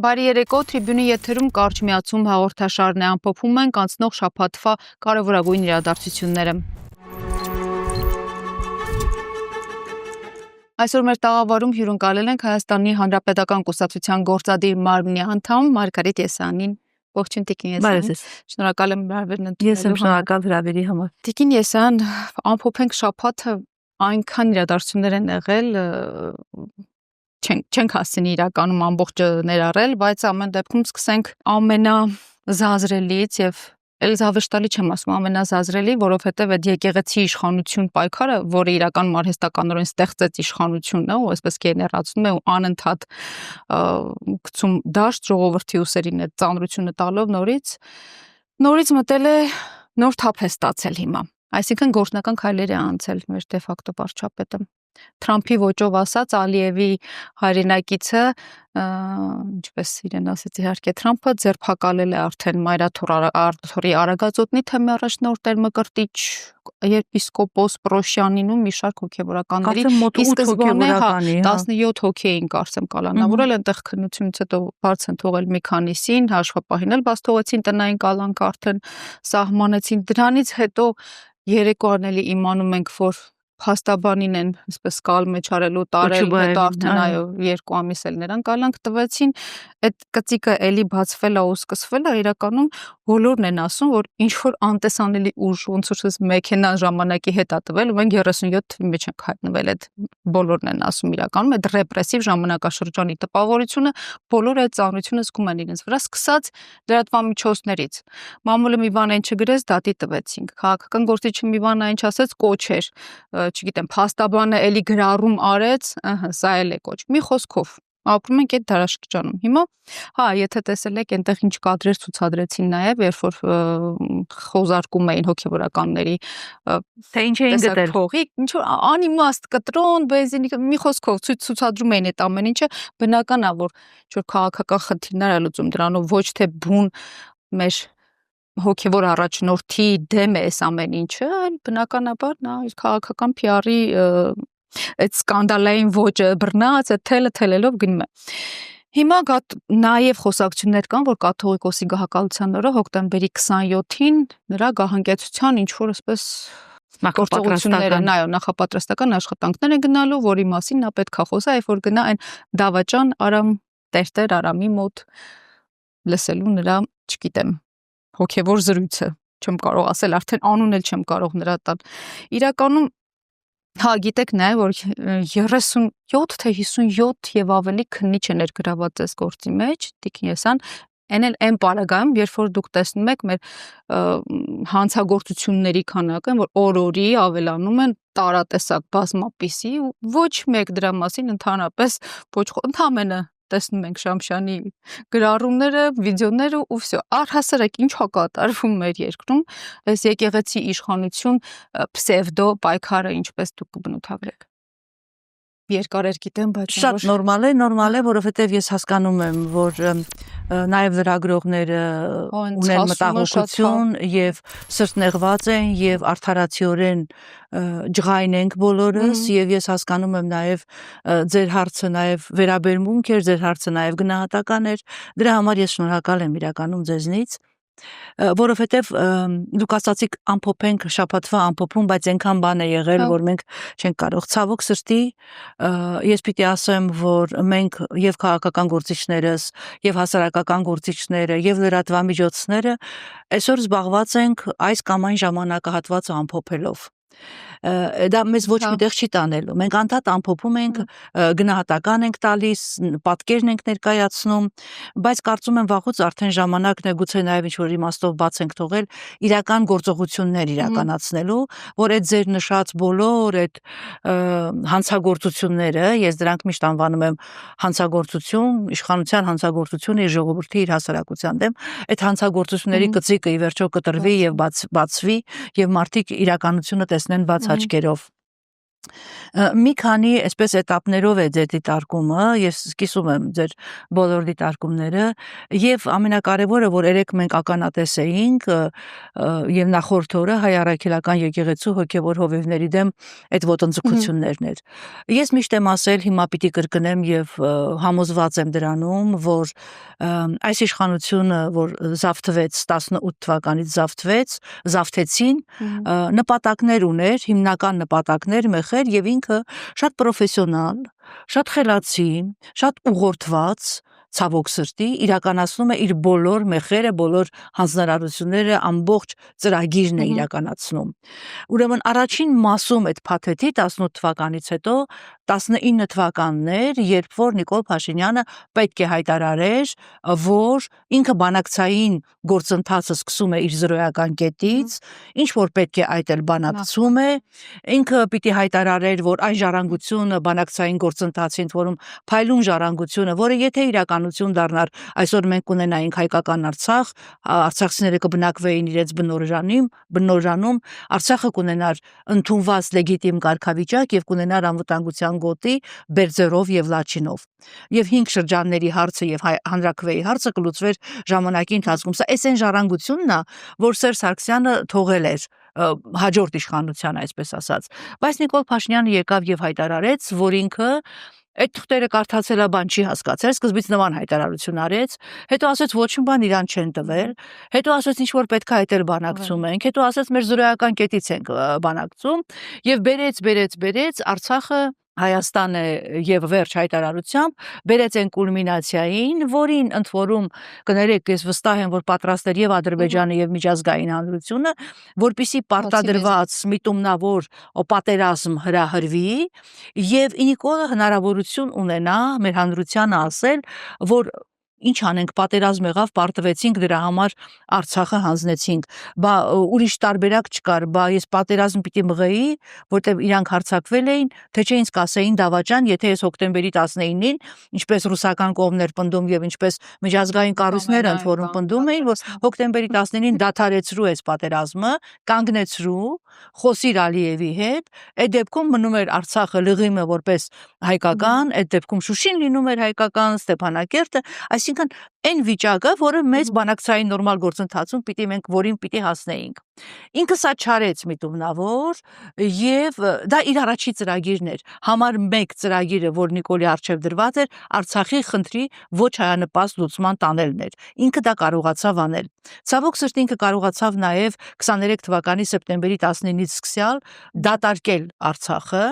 Բարի երեկո, Tribune-ի եթերում կարճ միացում հաղորդաշարն է, ամփոփում ենք անցնող շաբաթվա կարևորագույն իրադարձությունները։ Այսօր մեր տաղավարում հյուրընկալել ենք Հայաստանի Հանրապետական Կուսակցության գործադիր մարմնի անդամ Մարգարիտ Եսյանին։ Ողջույն Տիկին Եսյան։ Շնորհակալ եմ հրավերն ընդունելու համար։ Ես եմ շնորհակալ հրավերի համար։ Տիկին Եսյան, ամփոփենք շաբաթը, այնքան իրադարձություններ են եղել, չենք հասցնի իրականում ամբողջը ներառել, բայց ամեն դեպքում սկսենք ամենազազրելից եւ Էլիզավեշտալի չեմ ասում, ամենազազրելի, որովհետեւ այդ եկեղեցի իշխանություն պայքարը, որը իրականում արհեստականորեն ստեղծեց իշխանությունն է, ու այսպես գեներացնում է ու անընդհատ գցում դաշտ ժողովրդի ուսերին այդ ծանրությունը տալով նորից մտել է նոր թափ է ստացել հիմա։ Այսինքն գործնական քայլեր է անցել մեր դե ֆակտո վարչապետը։ Թրամփի ոճով ասած Ալիևի հայրենակիցը, ինչպես իրեն ասեց իհարկե Թրամփը, ձերբակալել է արդեն Մայրաթորի Արագածոտնի թեմի առաջնորդ Մկրտիչ եպիսկոպոս Պրոշյանին ու մի շարք հոգևորականների, իսկ սկզբանե 17 հոգի էին կարծեմ կալանավորել, այնտեղ քննությունից հետո բաց են թողել մի քանիսին, հաշվապահին էլ բաց թողեցին, տնային կալանք արդեն սահմանեցին, դրանից հետո երեկոն էլի իմանում ենք, որ փաստաբանին են այսպես կալ մեջ արելու տարել, հետո արդեն այո 2 ամիս էլ նրան կալանք տվեցին, այդ կծիկը էլի բացվել է ու սկսվել է, իրականում բոլորն են ասում, որ ինչ որ անտեսանելի ուժ, ոնց որ մեքենան ժամանակի հետ է տվել, ու մենք 37 թվի մեջ ենք հայտնվել, այդ բոլորն են ասում իրականում, այդ ռեպրեսիվ ժամանակաշրջանի տպավորությունը, բոլորը այդ ծանրությունը զգում են իրենց վրա, սկսած լրատվամիջոցներից։ Մամուլը մի բան այն չգրեց, դատի տվեցինք։ Քաղաքական գործիչը մի բան այն չասեց, կոչեր, չգիտեմ, փաստաբանը էլի գրառում արեց, սա էլ է կոչ։ Մի խոսքով ապրում ենք այդ դարաշրջանում։ Հիմա, եթե տեսել եք, այնտեղ ինչ կադրեր ցուցադրեցին նաև, երբ որ խոզարկում էին հոգևորականների, թե ինչ էին գտել փողի, ինչ որ անիմաստ կտրոն, բենզինի, մի խոսքով ցուցադրում էին այդ ամեն ինչը, բնական է, որ ինչ որ քաղաքական խնդիրներ է լուծում դրանով, ոչ թե բուն մեր հոգևոր առաջնորդի դեմ է այս ամեն ինչը, այլ բնականաբար նա իր քաղաքական PR-ի այդ սկանդալային ոճը բռնած, այդ թելելով գնում է։ Հիմա նաև խոսակցություններ կան, որ կաթողիկոսի գահակալության օրը հոկտեմբերի 27-ին նրա գահանկեցության ինչ որ այսպես նախապատրաստական աշխատանքներ են գնալու, որի մասին նա պետք է խոսա, երբ որ գնա այն դավաճան Արամ Տերտեր Արամի մոտ լսելու նրա, չգիտեմ, հոգևոր զրույցը, չեմ կարող ասել, արդեն անուն էլ չեմ կարող նրա տալ։ Իրականում, գիտեք նաև, որ 37 թե 57 եւ ավելի քննիչ է ներգրաված այս գործի մեջ, Տիկին Եսյան, այն պարագայում, երբ որ դուք տեսնում եք մեր հանցագործությունների քանակը, որ օր-օրի ավելանում են տարատեսակ բազմապիսի, ոչ մեկ դրա մասին ընդհանրապես ոչ ընդամենը տեսնում ենք Շամշյանի գրառումները, վիդեոները ու վсё։ Առհասարակ ինչ է կատարվում մեր երկրում, այս եկեղեցի իշխանություն պսևդո պայքարը, ինչպես դուք կբնութագրեք։ Երկար գիտեմ, բայց շատ նորմալ է, որովհետև ես հասկանում եմ, որ նաև լրագրողները ունեն մտահոգություն եւ սրտնեղված են եւ արդարացիորեն ջղայն ենք բոլորս եւ ես հասկանում եմ նաև ձեր հարցը նաև վերաբերմունք էր, ձեր հարցը նաև գնահատական էր, դրա համար ես շնորհակալ եմ իրականում ձեզնից, որովհետև դուք ասացիք ամփոփենք շաբաթվա ամփոփում, բայց այնքան բան է եղել, որ մենք չենք կարող ցավոք սրտի, ես պիտի ասեմ, որ մենք եւ քաղաքական գործիչներս, եւ հասարակական գործիչները, եւ լրատվամիջոցները այսօր զբաղված ենք այս կամ այն ժամանակահատվածը ամփոփելով։ Դա մեզ ոչ միտեղ չի տանելու։ Մենք անդադ ամփոփում ենք, գնահատական ենք տալիս, պատկերն ենք ներկայացնում, բայց կարծում եմ վաղուց արդեն ժամանակն է գուցե նաև ինչ-որ իմաստով բաց ենք թողել իրական գործողություններ իրականացնելու, որ այդ ձեր նշած բոլոր այդ հանցագործությունները, ես դրանք միշտ անվանում եմ հանցագործություն, իշխանության հանցագործություն իր ժողովրդի իր հասարակության դեմ, այդ հանցագործությունների կծիկը ի վերջո կտրվի եւ բացվի եւ մարդիկ իրականությունը տեսնեն բաց աչքերով։ Մի քանի այսպես этаպներով է ձեր դիտարկումը, ես սկսում եմ ձեր բոլոր դիտարկումները եւ ամենակարևորը, որ երեք մենք ականատես էինք եւ նախորդ օրը հայ առաքելական եկեղեցու հոգեվոր հովիվների դեմ այդ ոտնձգություններն էր։ Ես միշտ եմ ասել, հիմա պիտի կրկնեմ եւ համոզված եմ դրանում, որ այս իշխանությունը, որ զավթվեց 18 թվականից զավթեցին, նպատակներ ուներ, հիմնական նպատակներ մեղր եւ ինքը շատ պրոֆեսիոնալ, շատ խելացի, շատ ուղղորդված, ցավոք սրտի իրականացնում է իր բոլոր մեղերը, բոլոր հանձնարարությունները, ամբողջ ծրագիրն է իրականացնում։ Ուրեմն առաջին մասում այդ փաթեթի 18 թվականից հետո 19 թվականներ, երբ որ Նիկոլ Փաշինյանը պետք է հայտարարեր, որ ինքը բանակցային գործընթացը սկսում է իր զրոյական կետից, ինչ որ պետք է այդ էլ բանակցում է, ինքը պիտի հայտարարեր, որ այն ժառանգությունը բանակցային գործընթացի ընթորում փայլուն ժառանգությունը, որը եթե իրականություն դառնար, այսօր մենք ունենայինք հայկական Արցախ, արցախցիները կբնակվեին իրենց բնօրանում, Արցախը կունենար ընդունված լեգիտիմ կարգավիճակ եւ կունենար անվտանգության գոտի Բերձերով եւ Լաչինով։ Եվ 5 շրջանների հարցը եւ հանրաքվեի հարցը կլուծվեր ժամանակի ընթացքում։ Սա այս այն ժառանգությունն է, որ Սերժ Սարգսյանը թողել էր հաջորդ իշխանության, այսպես ասած։ Բայց Նիկոլ Փաշինյանը եկավ եւ հայտարարեց, որ ինքը այդ թղթերը կարդացել է, բան չի հասկացել, սկզբից նման հայտարարություն արեց, հետո ասեց ոչ մի բան իրան չեն տվել, հետո ասեց ինչ որ պետք է այդ էլ բանակցում ենք, հետո ասեց մեր զրոյական կետից ենք բանակցում եւ բերեց Արցախը Հայաստանը եւ վերջ հայտարարությամբ բերեց են կուլմինացիային, որին ընդ որում կներեք, ես վստահ եմ, որ պատրաստ էր եւ Ադրբեջանը եւ միջազգային հանրությունը, որպիսի պարտադրված միտումնավոր պատերազմ հրահրվի եւ Նիկոլը հնարավորություն ունենա մեր հանրությանը ասել, որ ինչ անենք, պատերազմ եղավ, պարտվեցինք դրա համար Արցախը հանձնեցինք, բա ուրիշ տարբերակ չկար, բա ես պատերազմ պիտի մղեի, որտեղ իրանք հարձակվել էին, թե չէ ինձ կասեին դավաճան, եթե ես հոկտեմբերի 19-ին, ինչպես ռուսական կողմն էր պնդում եւ ինչպես միջազգային կառույցները ընդ որում պնդում էին, որ հոկտեմբերի 19-ին դադարեցրու այս պատերազմը, կանգնեցրու, խոսիր Ալիևի հետ, այդ դեպքում մնում էր Արցախը լղիմը որպես հայկական, այդ դեպքում Շուշին լինում էր հայկական, Ստեփանակերտը, այսինքն այն վիճակը, որը մեծ բանակցային նորմալ գործընթացում որին պիտի հասնեինք։ Ինքը սա չարեց միտումնավոր եւ դա իր առաջի ծրագիրն էր։ Համար 1 ծրագիրը, որ Նիկոլի արչեւ դրված էր, Արցախի խնդրի ոչ հայանպաստ լուծման տանելն էր։ Ինքը դա կարողացավ անել։ Ցավոք սրտի ինքը կարողացավ նաեւ 23 թվականի սեպտեմբերի 19-ից սկսյալ դատարկել Արցախը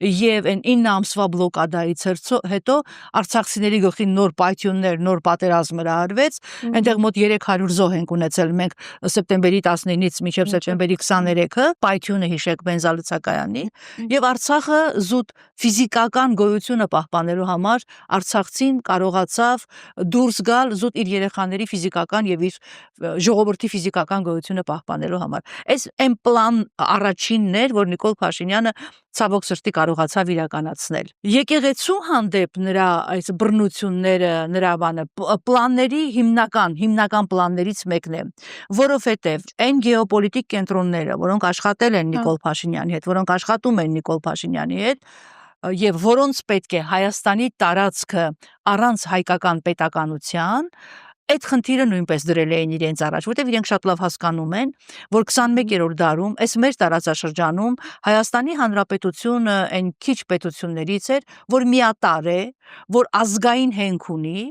եւ այն 9 ամսվա բլոկադայից հետո արցախցիների գլխին նոր պայթյուններ, նոր պատերազմ հրահրվեց, այնտեղ մոտ 300 զոհ ենք ունեցել մենք սեպտեմբերի 19-ից մինչև սեպտեմբերի 23-ը, պայթյունը հիշեք բենզալցակայանի, եւ Արցախը զուտ ֆիզիկական գոյությունը պահպանելու համար արցախցին կարողացավ դուրս գալ զուտ իր երեխաների ֆիզիկական եւ իր ժողովրդի ֆիզիկական գոյությունը պահպանելու համար։ Այս այն պլան առաջինն էր, որ Նիկոլ Փաշինյանը ցավոք սրտի կարողացավ իրականացնել։ Եկեղեցու հանդեպ նրա այս բռնությունները, նրա պլանների հիմնական պլաններից մեկն է, որովհետև այն գեոպոլիտիկ կենտրոնները, որոնք աշխատել են Նիկոլ Փաշինյանի հետ, որոնք աշխատում են Նիկոլ Փաշինյանի հետ, եւ որոնց պետք է Հայաստանի տարածքը առանց հայկական պետականության, այդ խնդիրը նույնպես դրել էին իրենց առաջ, որտեղ իրենք շատ լավ հասկանում են, որ 21-րդ դարում, այս մեր տարածաշրջանում Հայաստանի Հանրապետությունը այն քիչ պետություններից էր, որ միատարր է, որ ազգային հենք ունի,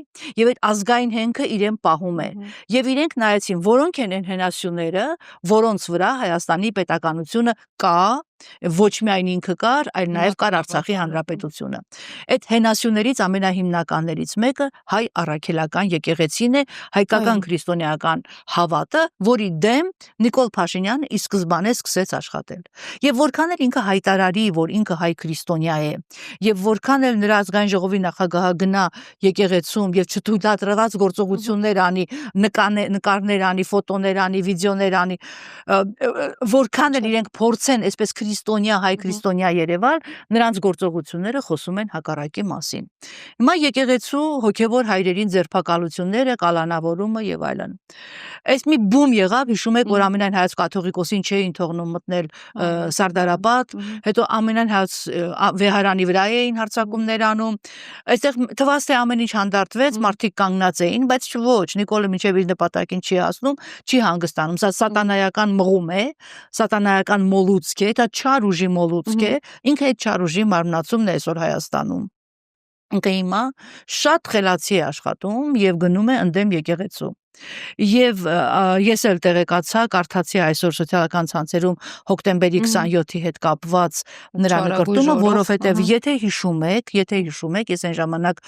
եւ այդ ազգային հենքը իրեն պահում է։ Եվ իրենք նայեցին, որոնք են այն հենասյուները, որոնց վրա Հայաստանի պետականությունը կա, ոչ միայն ինքը կար, այլ նաև կար Արցախի Հանրապետությունը։ Այդ հենասյուներից ամենահիմնականներից մեկը հայ առաքելական եկեղեցին է, հայկական քրիստոնեական հավատը, որի դեմ Նիկոլ Փաշինյանը ի սկզբանե սկսեց աշխատել։ Եվ որքան էլ ինքը հայտարարի, որ ինքը հայ քրիստոնյա է, եւ որքան էլ նրա ազգային ժողովի նախագահը գնա եկեղեցում եւ չթույլատրված գործողություններ անի, նկարներ անի, ֆոտոներ անի, վիդեոներ անի, որքան էլ իրենք փորձեն այսպես քրիստոնյա, հայ քրիստոնյա Երևան, նրանց գործողությունները խոսում են հակառակի մասին։ Հիմա եկեղեցու հոգևոր հայրերին ձերբակալությունները, կալանավորումը եւ այլն։ Այս մի բում եղավ, հիշում եք, որ ամենայն հայոց կաթողիկոսին չէին թողնում մտնել Սարդարապատ, հետո ամենայն հայոց վեհարանի վրա էին հարձակումներ անում։ Այստեղ թվաց թե ամեն ինչ հանդարտվեց, մարդիկ կանգնած էին, բայց ոչ, Նիկոլը մինչև իր նպատակին չի հասնում, չի հանգստանում։ Սա սատանայական մղում է, սատանայական մոլուցք է, դա չար ուժի մոլուցք է, ինքը այդ չար ուժի մարմնացումն է այսօր Հայաստանում։ Ինքը հիմա շատ խելացի է աշխատում եւ գնում է ընդդեմ եկեղեցու։ Եվ ես էլ տեղեկացա, կարդացի այսօր սոցիալական ցանցերում հոկտեմբերի 27-ի հետ կապված նրա նկարտումը, որովհետև եթե հիշում եք, ես այն ժամանակ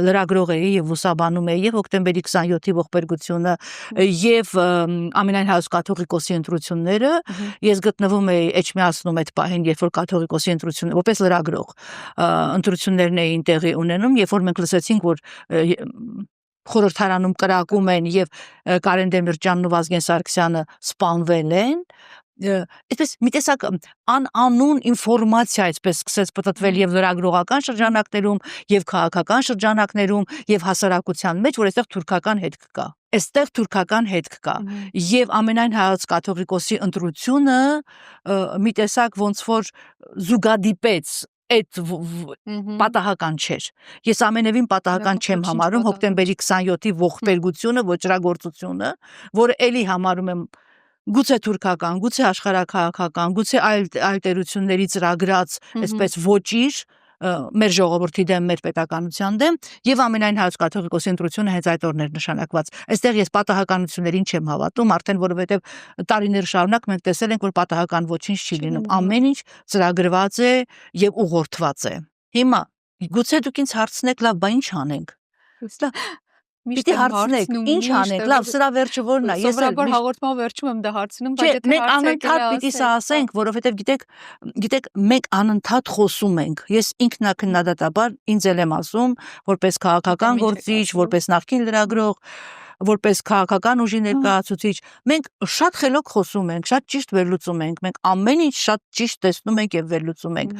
լրագրող էի եւ ուսաբանում էի եւ հոկտեմբերի 27-ի ողբերգությունը եւ ամենայն հայոց կաթողիկոսի ընտրությունները, ես գտնվում էի Էջմիածնում այդ պահին, երբ որ կաթողիկոսի ընտրությունները, որպես լրագրող, ընտրություններն էին տեղի ունենում, երբ որ մենք լսեցինք, որ խորհրդարանում կրակում են եւ Կարեն Դեմիրճյանն ու Վազգեն Սարգսյանը սպանվել են, այսպես մի տեսակ անանուն ինֆորմացիա այսպես սկսեց պտտվել եւ լրագրողական շրջանակներում եւ քաղաքական շրջանակներում եւ հասարակության մեջ, որ այստեղ թուրքական հետք կա։ Այստեղ թուրքական հետք կա եւ ամենայն հայոց կաթողիկոսի ընտրությունը մի տեսակ ոնց որ զուգադիպեց այդ պատահական չէր։ Ես ամենևին պատահական չեմ համարում հոկտեմբերի 27-ի ողբերգությունը, ոճրագործությունը, որը էլի համարում եմ գուցե թուրքական, գուցե աշխարհաքաղաքական, գուցե այլ տերությունների ծրագրած այսպես ոճիր մեր ժողովրդի դեմ, մեր պետականության դեմ եւ ամենայն հայոց կաթողիկոսի ընտրությունը հենց այդ օրներ նշանակված։ Այստեղ ես պատահականություններին չեմ հավատում, արդեն որովհետեւ տարիներ շարունակ մենք տեսել ենք, որ պատահական ոչինչ չի լինում։ Ամեն ինչ ծրագրված է եւ ուղղորդված է։ Հիմա գուցե դուք ինձ հարցնեք, լավ, բա ինչ անենք։ Պիտի հարցնեք, ինչ անենք, լավ, սրա վերջը ո՞րն է։ Ես սովորաբար հաղորդման վերջում եմ դա հարցնում, բայց եթե մենք անընդհատ պիտի սա ասենք, որովհետև գիտեք, մենք անընդհատ խոսում ենք։ Ես ինքնակնդադատաբար ինձ էլ եմ ասում, որպես քաղաքական գործիչ, որպես նախկին լրագրող, որպես քաղաքական ուժի ներկայացուցիչ, մենք շատ խելոք խոսում ենք, շատ ճիշտ վերլուծում ենք, մենք ամեն ինչ շատ ճիշտ տեսնում ենք եւ վերլուծում ենք,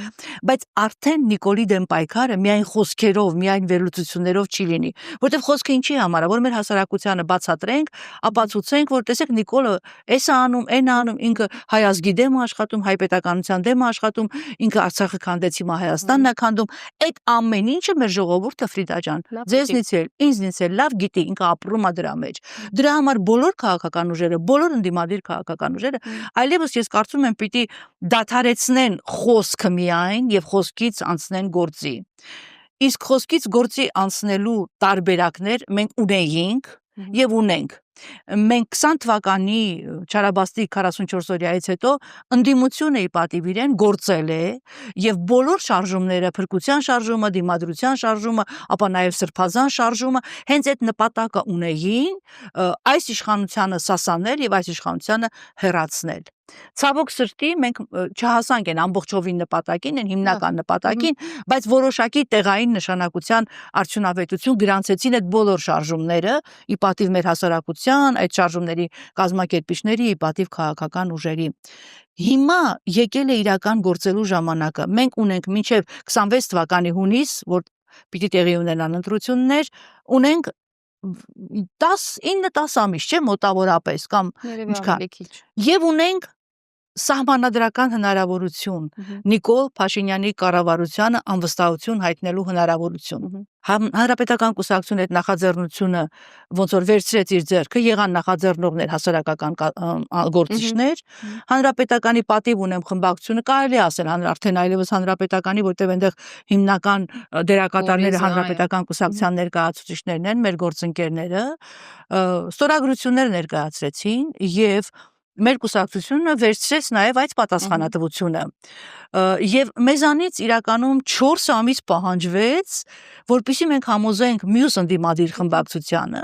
բայց արդեն Նիկոլի դեմ պայքարը միայն խոսքերով, միայն վերլուծություններով չի լինի, որտեղ խոսքը ինչի համար է, որ մեր հասարակությանը բացատրենք, ապացուցենք, որ տեսեք Նիկոլը էս է անում, այն է անում, ինքը հայ ազգի դեմ է աշխատում, հայ պետականության դեմ է աշխատում, ինքը Արցախը քանդեց, հիմա Հայաստանն է քանդում, այդ ամեն ինչը մեր ժողովուրդը Ֆրիդա ջան, ձեզնից էլ, ինձնից էլ լավ գիտի, ինքը ապրում է դրա մեջ։ Դրա համար բոլոր քաղաքական ուժերը, բոլոր ընդդիմադիր քաղաքական ուժերը, այլևս ես կարծում եմ պիտի դադարեցնեն խոսքը միայն եւ խոսքից անցնեն գործի։ Իսկ խոսքից գործի անցնելու տարբերակներ մենք ունեինք եւ ունենք։ Մենք 20 թվականի Չարաբաստիկ 44-օրյայից հետո ընդդիմությունը ի պատիվ իրեն գործել է եւ բոլոր շարժումները, փրկության շարժումը, դիմադրության շարժումը, ապա նաեւ սրբազան շարժումը հենց այդ նպատակը ունեին այս իշխանությանը սասանել եւ այս իշխանությանը հեռացնել։ Ցավոք սրտի մենք չհասանք այն ամբողջովին նպատակին, այն հիմնական նպատակին, բայց որոշակի տեղային նշանակության արդյունավետություն գրանցեցին այդ բոլոր շարժումները ի պատիվ մեր հասարակության, այդ շարժումների կազմակերպիչների, ի պատիվ քաղաքական ուժերի։ Հիմա եկել է իրական գործելու ժամանակը։ Մենք ունենք մինչև 26 թվականի հունիս, որ պիտի տեղի ունենան ընտրություններ, ունենք 9-10 ամիս, չէ՞, մոտավորապես կամ ինչքան։ Եվ ունենք սահմանադրական հնարավորություն Նիկոլ Փաշինյանի կառավարությանը անվստահություն հայտնելու հնարավորություն։ Հանրապետական կուսակցությունը այդ նախաձեռնությունը ոնց որ վերցրեց իր ձեռքը, եղան նախաձեռնողներ, հասարակական գործիչներ, հանրապետականի պատիվ ունեմ խմբակցությունը, կարելի ասել արդեն այլևս հանրապետականի, որտեղ այնտեղ հիմնական դերակատարները հանրապետական կուսակցության ներկայացուցիչներն են, մեր գործընկերները, ստորագրություններ ներկայացրեցին եւ մեր կուսակցությունը վերցրեց նաև այդ պատասխանատվությունը եւ մեզանից իրականում 4 ամիս պահանջվեց, որպեսզի մենք համոզենք մյուս ընդդիմադիր խմբակցությանը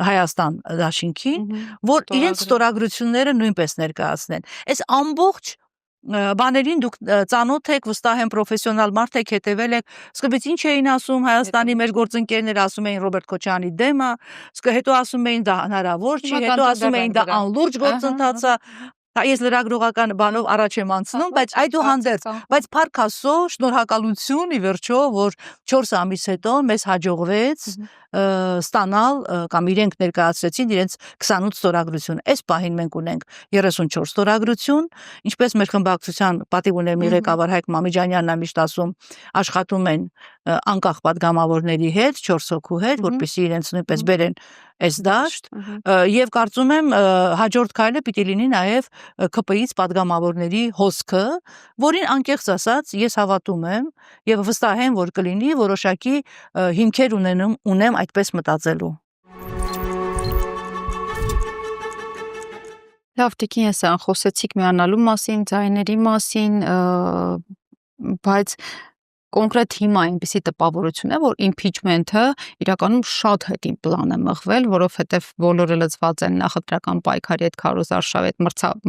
Հայաստան դաշինքին, որ իրենց ստորագրությունները նույնպես ներկայացնեն։ Այս ամբողջ բաներին դուք ծանոթ եք, վստահ եմ պրոֆեսիոնալ մարդ եք, հետևել եք, սկզբից ինչ էին ասում Հայաստանի մեր գործընկերները, ասում էին Ռոբերտ Քոչարյանի դեմ է, հետո ասում էին դա հնարավոր չի, հետո ասում էին դա անլուրջ գործընթաց է, Ես լրագրողական բանով առաջ եմ անցնում, բայց այդուհանդերձ, բայց փառք Աստծո, շնորհակալություն ի վերջո, որ 4 ամիս հետո մեզ հաջողվեց ստանալ կամ իրենք ներկայացրեցին իրենց 28 ստորագրություն։ Այս պահին մենք ունենք 34 ստորագրություն, ինչպես մեր խմբակցության պատիվ ունեմ ղեկավար Հայկ Մամիջանյանն է միշտ ասում, աշխատում են անկախ падգամավորների հետ, 4 հոգու հետ, որպեսզի իրենց նույնպես բերեն այս դաշտ, եւ կարծում եմ հաջորդ քայլը պիտի լինի նաեւ ԿՊԻ-ից падգամավորների հոսքը, որին անկեղծ ասած ես հավատում եմ եւ վստահ եմ, որ կլինի որոշակի հիմքեր ունեմ այդպես մտածելու։ Լավ, Տիկին Եսայան, խոսեցիք միանալու մասին, ձայների մասին, բայց կոնկրետ հիմա այնպիսի տպավորություն է, որ impeachment-ը իրականում շատ հետին պլան է մղվել, որովհետև բոլորը լծված են նախընտրական պայքարի հետ քարոզարշավի հետ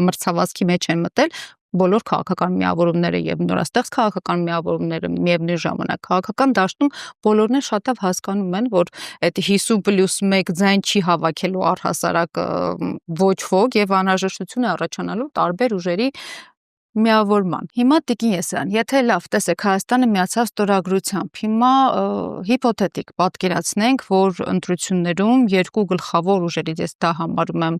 մրցավազքի մեջ են մտել, բոլոր քաղաքական միավորումները եւ նորաստեղծ քաղաքական միավորումները միևնույն ժամանակ քաղաքական դաշտում բոլորն էլ շատ լավ հասկանում են, որ այդ 50+1 ձայն չի հավաքելու առհասարակ ոչ ոք եւ անհրաժեշտություն է առաջանալու տարբեր ուժերի միավորման։ Հիմա Տիկին Եսայան, եթե լավ տեսեք Հայաստանը միացավ ստորագրությամբ, հիմա հիպոթետիկ պատկերացնենք, որ ընտրություններում երկու գլխավոր ուժերից ես դա համարում եմ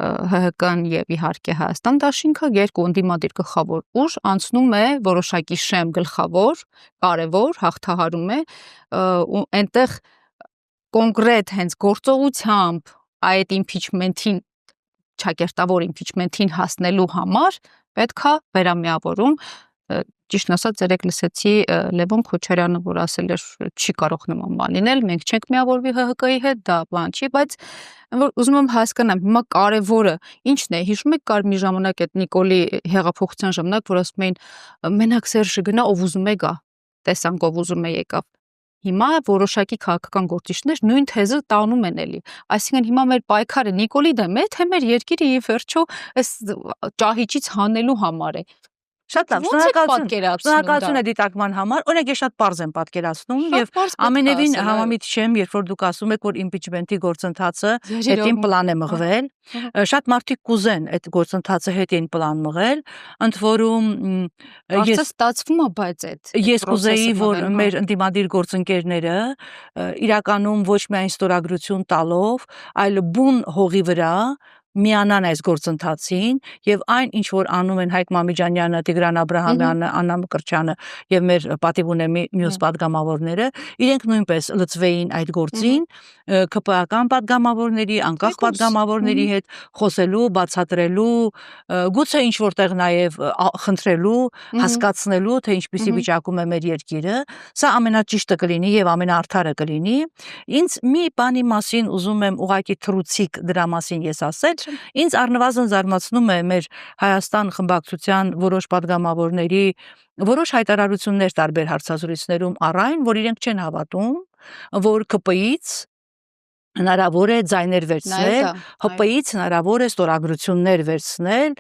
ՀՀԿ-ն եւ իհարկե Հայաստան դաշինքը, երկու ընդդիմադիր գլխավոր ուժ անցնում է որոշակի շեմ գլխավոր, կարևոր հաղթահարում է ու այնտեղ կոնկրետ հենց գործողությամբ այդ impeachment-ին ճակերտավոր impeachment-ին հասնելու համար պետքա վերամիավորում, ճիշտ ասած երեք լսեցի Լևոն Քոչարյանը, որ ասել էր չի կարող նման բան լինել, մենք չենք միավորվի ՀՀԿ-ի հետ, դա բան չի, բայց որ ուզում եմ հասկանամ, հիմա կարևորը ի՞նչն է, հիշում եք կար մի ժամանակ այդ Նիկոլի հեղափոխության ժամանակ, որ ասում էին մենակ Սերժը գնա, ով ուզում է գա, տեսանք ով ուզում է եկավ։ Հիմա որոշակի քաղաքական գործիչներ նույն թեզը տանում են էլի։ Այսինքն հիմա մեր պայքարը Նիկոլի դեմ է, թե մեր երկիրը ի վերջո այս ճահիճից հանելու համար է։ Շատ լավ, շնորհակալություն է դիտարկման համար։ Օրինակ ես շատ པարզ եմ պատկերացնում եւ ամենևին համամիտ չեմ, երբ որ դուք ասում եք, որ impeachment-ի գործընթացը հետին պլան է մղվել։ Շատ մարդիկ կուզեն այդ գործընթացը հետին պլան մղել, ընդ որում ես ստացվում է, բայց ես կուզեի, որ մեր ընդդիմադիր գործընկերները իրականում ոչ միայն ստորագրություն տալով, այլ բուն հողի վրա միանան այս գործընթացին եւ այն ինչ որ անում են Հայկ Մամիջանյանը, Տիգրան Աբրահամյանը, Աննա Մկրտչյանը եւ մեր պատիվ ունեմ մյուս падգամավորները, իրենք նույնպես լծվեին այդ գործին, ԿՊԱ-ական падգամավորների, անկախ падգամավորների հետ խոսելու, բացատրելու, գուցե ինչ որտեղ նաեւ խնդրելու, հասկացնելու, թե ինչպիսի վիճակում է մեր երկիրը, սա ամենաճիշտը կլինի եւ ամենաարդարը կլինի։ Ինձ մի բանի մասին ուզում եմ ուղակի թրուցիկ դրա մասին ես ասել։ Ինձ առնվազն զարմացնում է մեր Հայաստան խմբակցության որոշ падգամավորների որոշ հայտարարություններ տարբեր հարցազրույցներում առայն, որ իրենք չեն հավատում, որ ԿՊԻ-ից հնարավոր է ձայներ վերցնել, ՀՊ-ից հնարավոր է ստորագրություններ վերցնել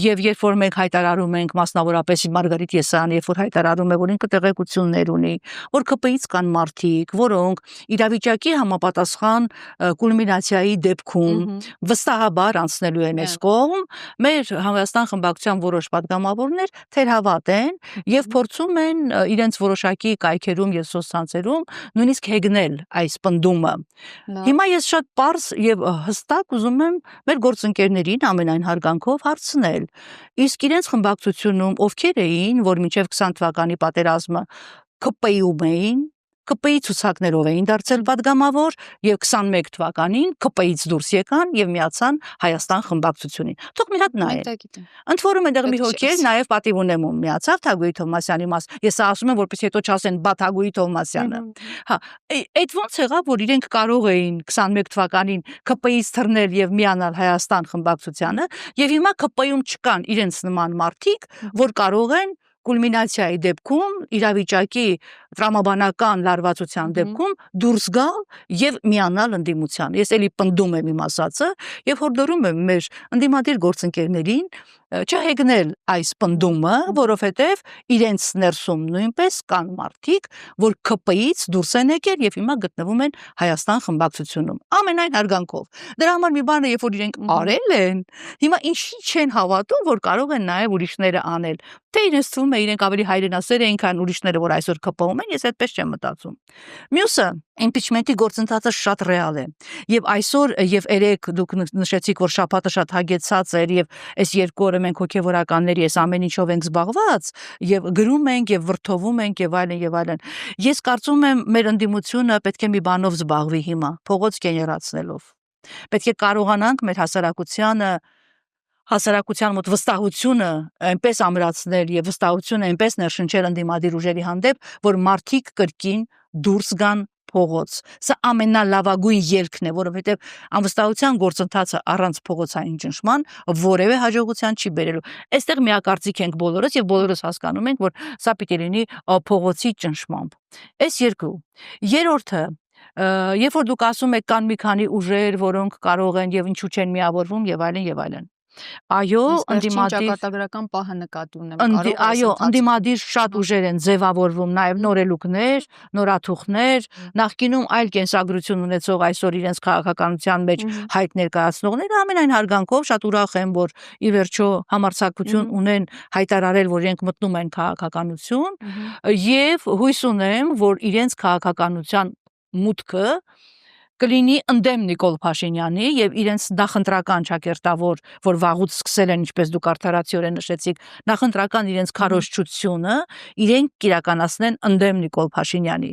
եւ երբ որ մենք հայտարարում ենք մասնավորապես Մարգարիտ Եսայան, երբ որ հայտարարում է, որ ինքը տեղեկություններ ունի, որ ԿՊ-ից կան մարդիկ, որոնք իրավիճակի համապատասխան կուլմինացիայի դեպքում վստահաբար անցնելու են այս կողմ, մեր Հայաստան խմբակցության որոշ падգամավորներ թերհավատ են եւ փորձում են իրենց որոշակի կայքերում եւ սոցցանցերում նույնիսկ հեգնել այս պնդումը։ Հիմա ես շատ པարզ եւ հստակ ուզում եմ մեր գործընկերներին ամենայն հարգանքով հարցնել. իսկ իրենց խմբակցությունում ովքեր էին, որ մինչեւ 20 թվականի պատերազմը ԿՊԻ-ում էին, ԿՊԻ ցուցակներով էին դարձել падգամավոր եւ 21 թվականին ԿՊԻ-ից դուրս եկան եւ միացան Հայաստան խմբակցությունին։ Թող մի հատ նայեն։ Ընդ որում այնտեղ մի հոգի նաեւ պատիվ ունեմ ու միացավ Թագուհի Թովմասյանի մաս։ Ես ասում եմ, որպեսզի հետո չասեն բա Թագուհի Թովմասյանը։ Հա, այդ ոնց եղավ, որ իրենք կարող էին 21 թվականին ԿՊԻ-ից թռնել եւ միանալ Հայաստան խմբակցությանը եւ հիմա ԿՊԻ-ում չկան իրենց նման մարդիկ, որ կարող են կուլմինացիայի դեպքում իրավիճակի տրամաբանական լարվածության դեպքում դուրս գալ եւ միանալ ընդդիմության։ Ես էլի պնդում եմ իմ ասածը եւ հորդորում եմ մեր ընդդիմադիր գործընկերներին չհեգնել այս պնդումը, որովհետև իրենց ներսում նույնպես կան մարդիկ, որ ԿՊ-ից դուրս են եկել եւ հիմա գտնվում են Հայաստան խմբակցությունում։ Ամենայն հարգանքով։ Դրա համար մի բան է, երբ որ իրենք արել են, հիմա ինչի չեն հավատում, որ կարող են նաեւ ուրիշները անել։ Թե իրենց թվում է իրենք ավելի հայրենասեր էին, քան ուրիշները, որ այսօր ԿՊ-ում են, ես այդպես չեմ մտածում։ Մյուսը impeachment-ի գործընթացը շատ ռեալ է։ Եվ այսօր եւ երեք դուք նշեցիք, որ շաբաթը շատ հագեցած էր եւ այս երկու օրը մենք հոգեվորականների այս ամեն ինչով ենք զբաղված եւ գրում ենք եւ վրթովում ենք եւ այլն եւ այլն։ Ես կարծում եմ մեր ընդդիմությունը պետք է մի բանով զբաղվի հիմա, փողոց գեներացնելով։ Պետք է կարողանանք մեր հասարակության մոտ վստահությունը այնպես ամրացնել եւ վստահությունը այնպես ներշնչել ընդդիմադիր ուժերի հանդեպ, որ մարդիկ կրկին դուրս գան փողոց։ Սա ամենալավագույն ելքն է, որովհետև անվստահության գործընթացը առանց փողոցային ճնշման որևէ հաջողության չի բերելու։ Այստեղ միակարծիք ենք բոլորս եւ բոլորս հասկանում ենք, որ սա պիտի լինի փողոցի ճնշմամբ։ Այս երկու։ Երրորդը, երբ որ դուք ասում եք կան մի քանի ուժեր, որոնք կարող են եւ ինչու չեն միավորվում եւ այլն եւ այլն։ Այո, ընդդիմադիր պահը նկատի ունեմ։ Այո, ընդդիմադիր շատ ուժեր են ձևավորվում, նաև նորելուկներ, նորաթուխներ, նախկինում այլ կենսագրություն ունեցող այսօր իրենց քաղաքականության մեջ հայտ ներկայացնողները ամենայն հարգանքով շատ ուրախ եմ, որ ի վերջո համարձակություն ունեն հայտարարել, որ իրենք մտնում են քաղաքականություն, եւ հույս ունեմ, որ իրենց քաղաքականության մուտքը կլինի ընդդեմ Նիկոլ Փաշինյանի եւ իրենց նախընտրական ճակերտավոր, որ վաղուց սկսել են, ինչպես դուք արդարացիորեն նշեցիք, նախընտրական իրենց քարոզչությունը իրենք իրականացնեն ընդդեմ Նիկոլ Փաշինյանի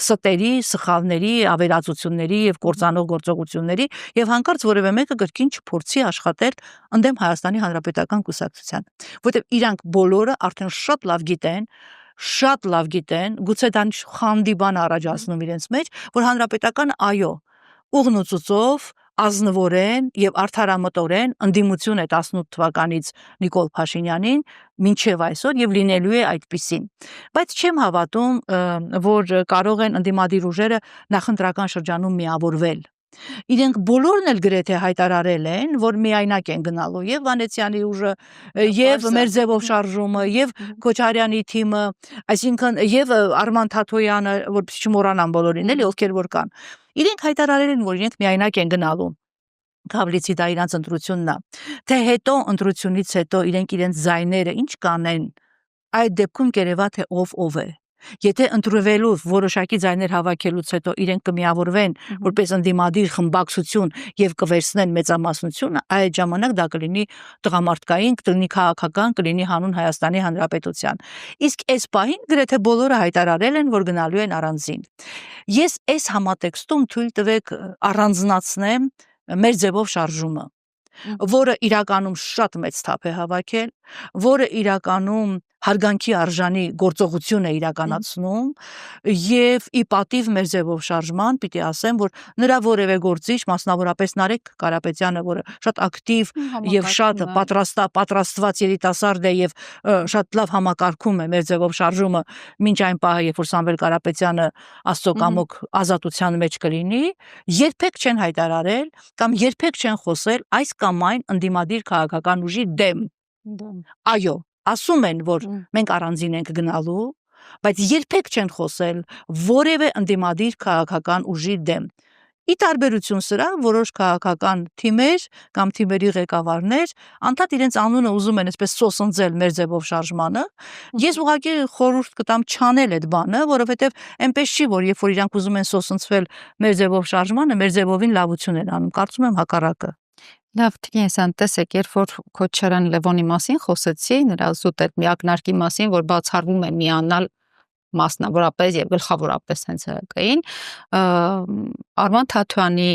ստերի, սխալների, ավերածությունների եւ կործանող գործողությունների եւ հանկարծ որևէ մեկը կրկին չփորձի աշխատել ընդդեմ Հայաստանի Հանրապետական Կուսակցության, որտեղ իրանք բոլորը արդեն շատ լավ գիտեն, գուցե դա խանդի բան առաջացնում իրենց մեջ, որ հանրապետական այո ուղնուցուցով ազնվորեն եւ արդարամտորեն ընդդիմություն է 18 թվականից Նիկոլ Փաշինյանին մինչեւ այսօր եւ լինելու է այդպիսին։ Բայց չեմ հավատում, որ կարող են ընդդիմադիր ուժերը նախընտրական շրջանում միավորվել։ Իրենք բոլորն էլ գրեթե հայտարարել են, որ միայնակ են գնալու եւ Վանեցյանի ուժը, եւ մեր ձևով շարժումը, եւ Քոչարյանի թիմը, այսինքն եւ Արման Թաթոյանը, որպես չմոռանան բոլորին, էլի ովքեր որ կան։ Իրենք հայտարարել են, որ իրենք միայնակ են գնալու։ Գավլիցի դա իրանց ընտրությունն է։ Թե հետո ընտրությունից հետո իրենց զայները ինչ կանեն, այդ դեպքում կերևա թե ով է։ Եթե ընտրվելու որոշակի ձայներ հավաքելուց հետո իրենք կմիավորվեն որպես ընդդիմադիր խմբակցություն եւ կվերցնեն մեծամասնությունը, այդ ժամանակ դա կլինի տղամարդկային, կլինի քաղաքական, կլինի հանուն Հայաստանի Հանրապետության։ Իսկ այս պահին գրեթե բոլորը հայտարարել են, որ գնալու են առանձին։ Ես այս համատեքստում թույլ տվեք առանձնացնեմ մեր ձևով շարժումը, որը իրականում շատ մեծ թափ է հավաքել, որը իրականում հարգանքի արժանի գործողություն է իրականացնում եւ ի պատիվ մեր ձևով շարժման պիտի ասեմ, որ նրա որևէ գործիչ, մասնավորապես Նարեկ Կարապետյանը, որը շատ ակտիվ եւ շատ պատրաստված երիտասարդ է եւ շատ լավ համակարգում է մեր ձևով շարժումը, մինչ այն պահը, երբ որ Սամվել Կարապետյանը Աստծո կամոք ազատության մեջ կլինի, երբեք չեն հայտարարել կամ երբեք չեն խոսել այս կամ այն ընդդիմադիր քաղաքական ուժի դեմ։ Այո, ասում են, որ մենք առանձին ենք գնալու, բայց երբեք չեն խոսել որևէ ընդդիմադիր քաղաքական ուժի դեմ։ Ի տարբերություն սրա, որոշ քաղաքական թիմեր կամ թիմերի ղեկավարներ անդադ իրենց անունը ուզում են այսպես սոսնձել մեր ձևով շարժմանը, ես ուղղակի խորհուրդ կտամ չանել այդ բանը, որովհետև այնպես չի, որ երբ որ իրանք ուզում են սոսնձվել մեր ձևով շարժմանը, մեր ձևովին լավություն են անում, կարծում եմ հակառակը։ Լավ, Տիկին, տեսեք, երբ որ Քոչարյան Լևոնի մասին խոսեցի, նրա զուտ այդ միակնարկի մասին, որ բացառվում է միանալ մասնավորապես եւ գլխավորապես հենց ՀԿ-ին, Արման Թաթոյանի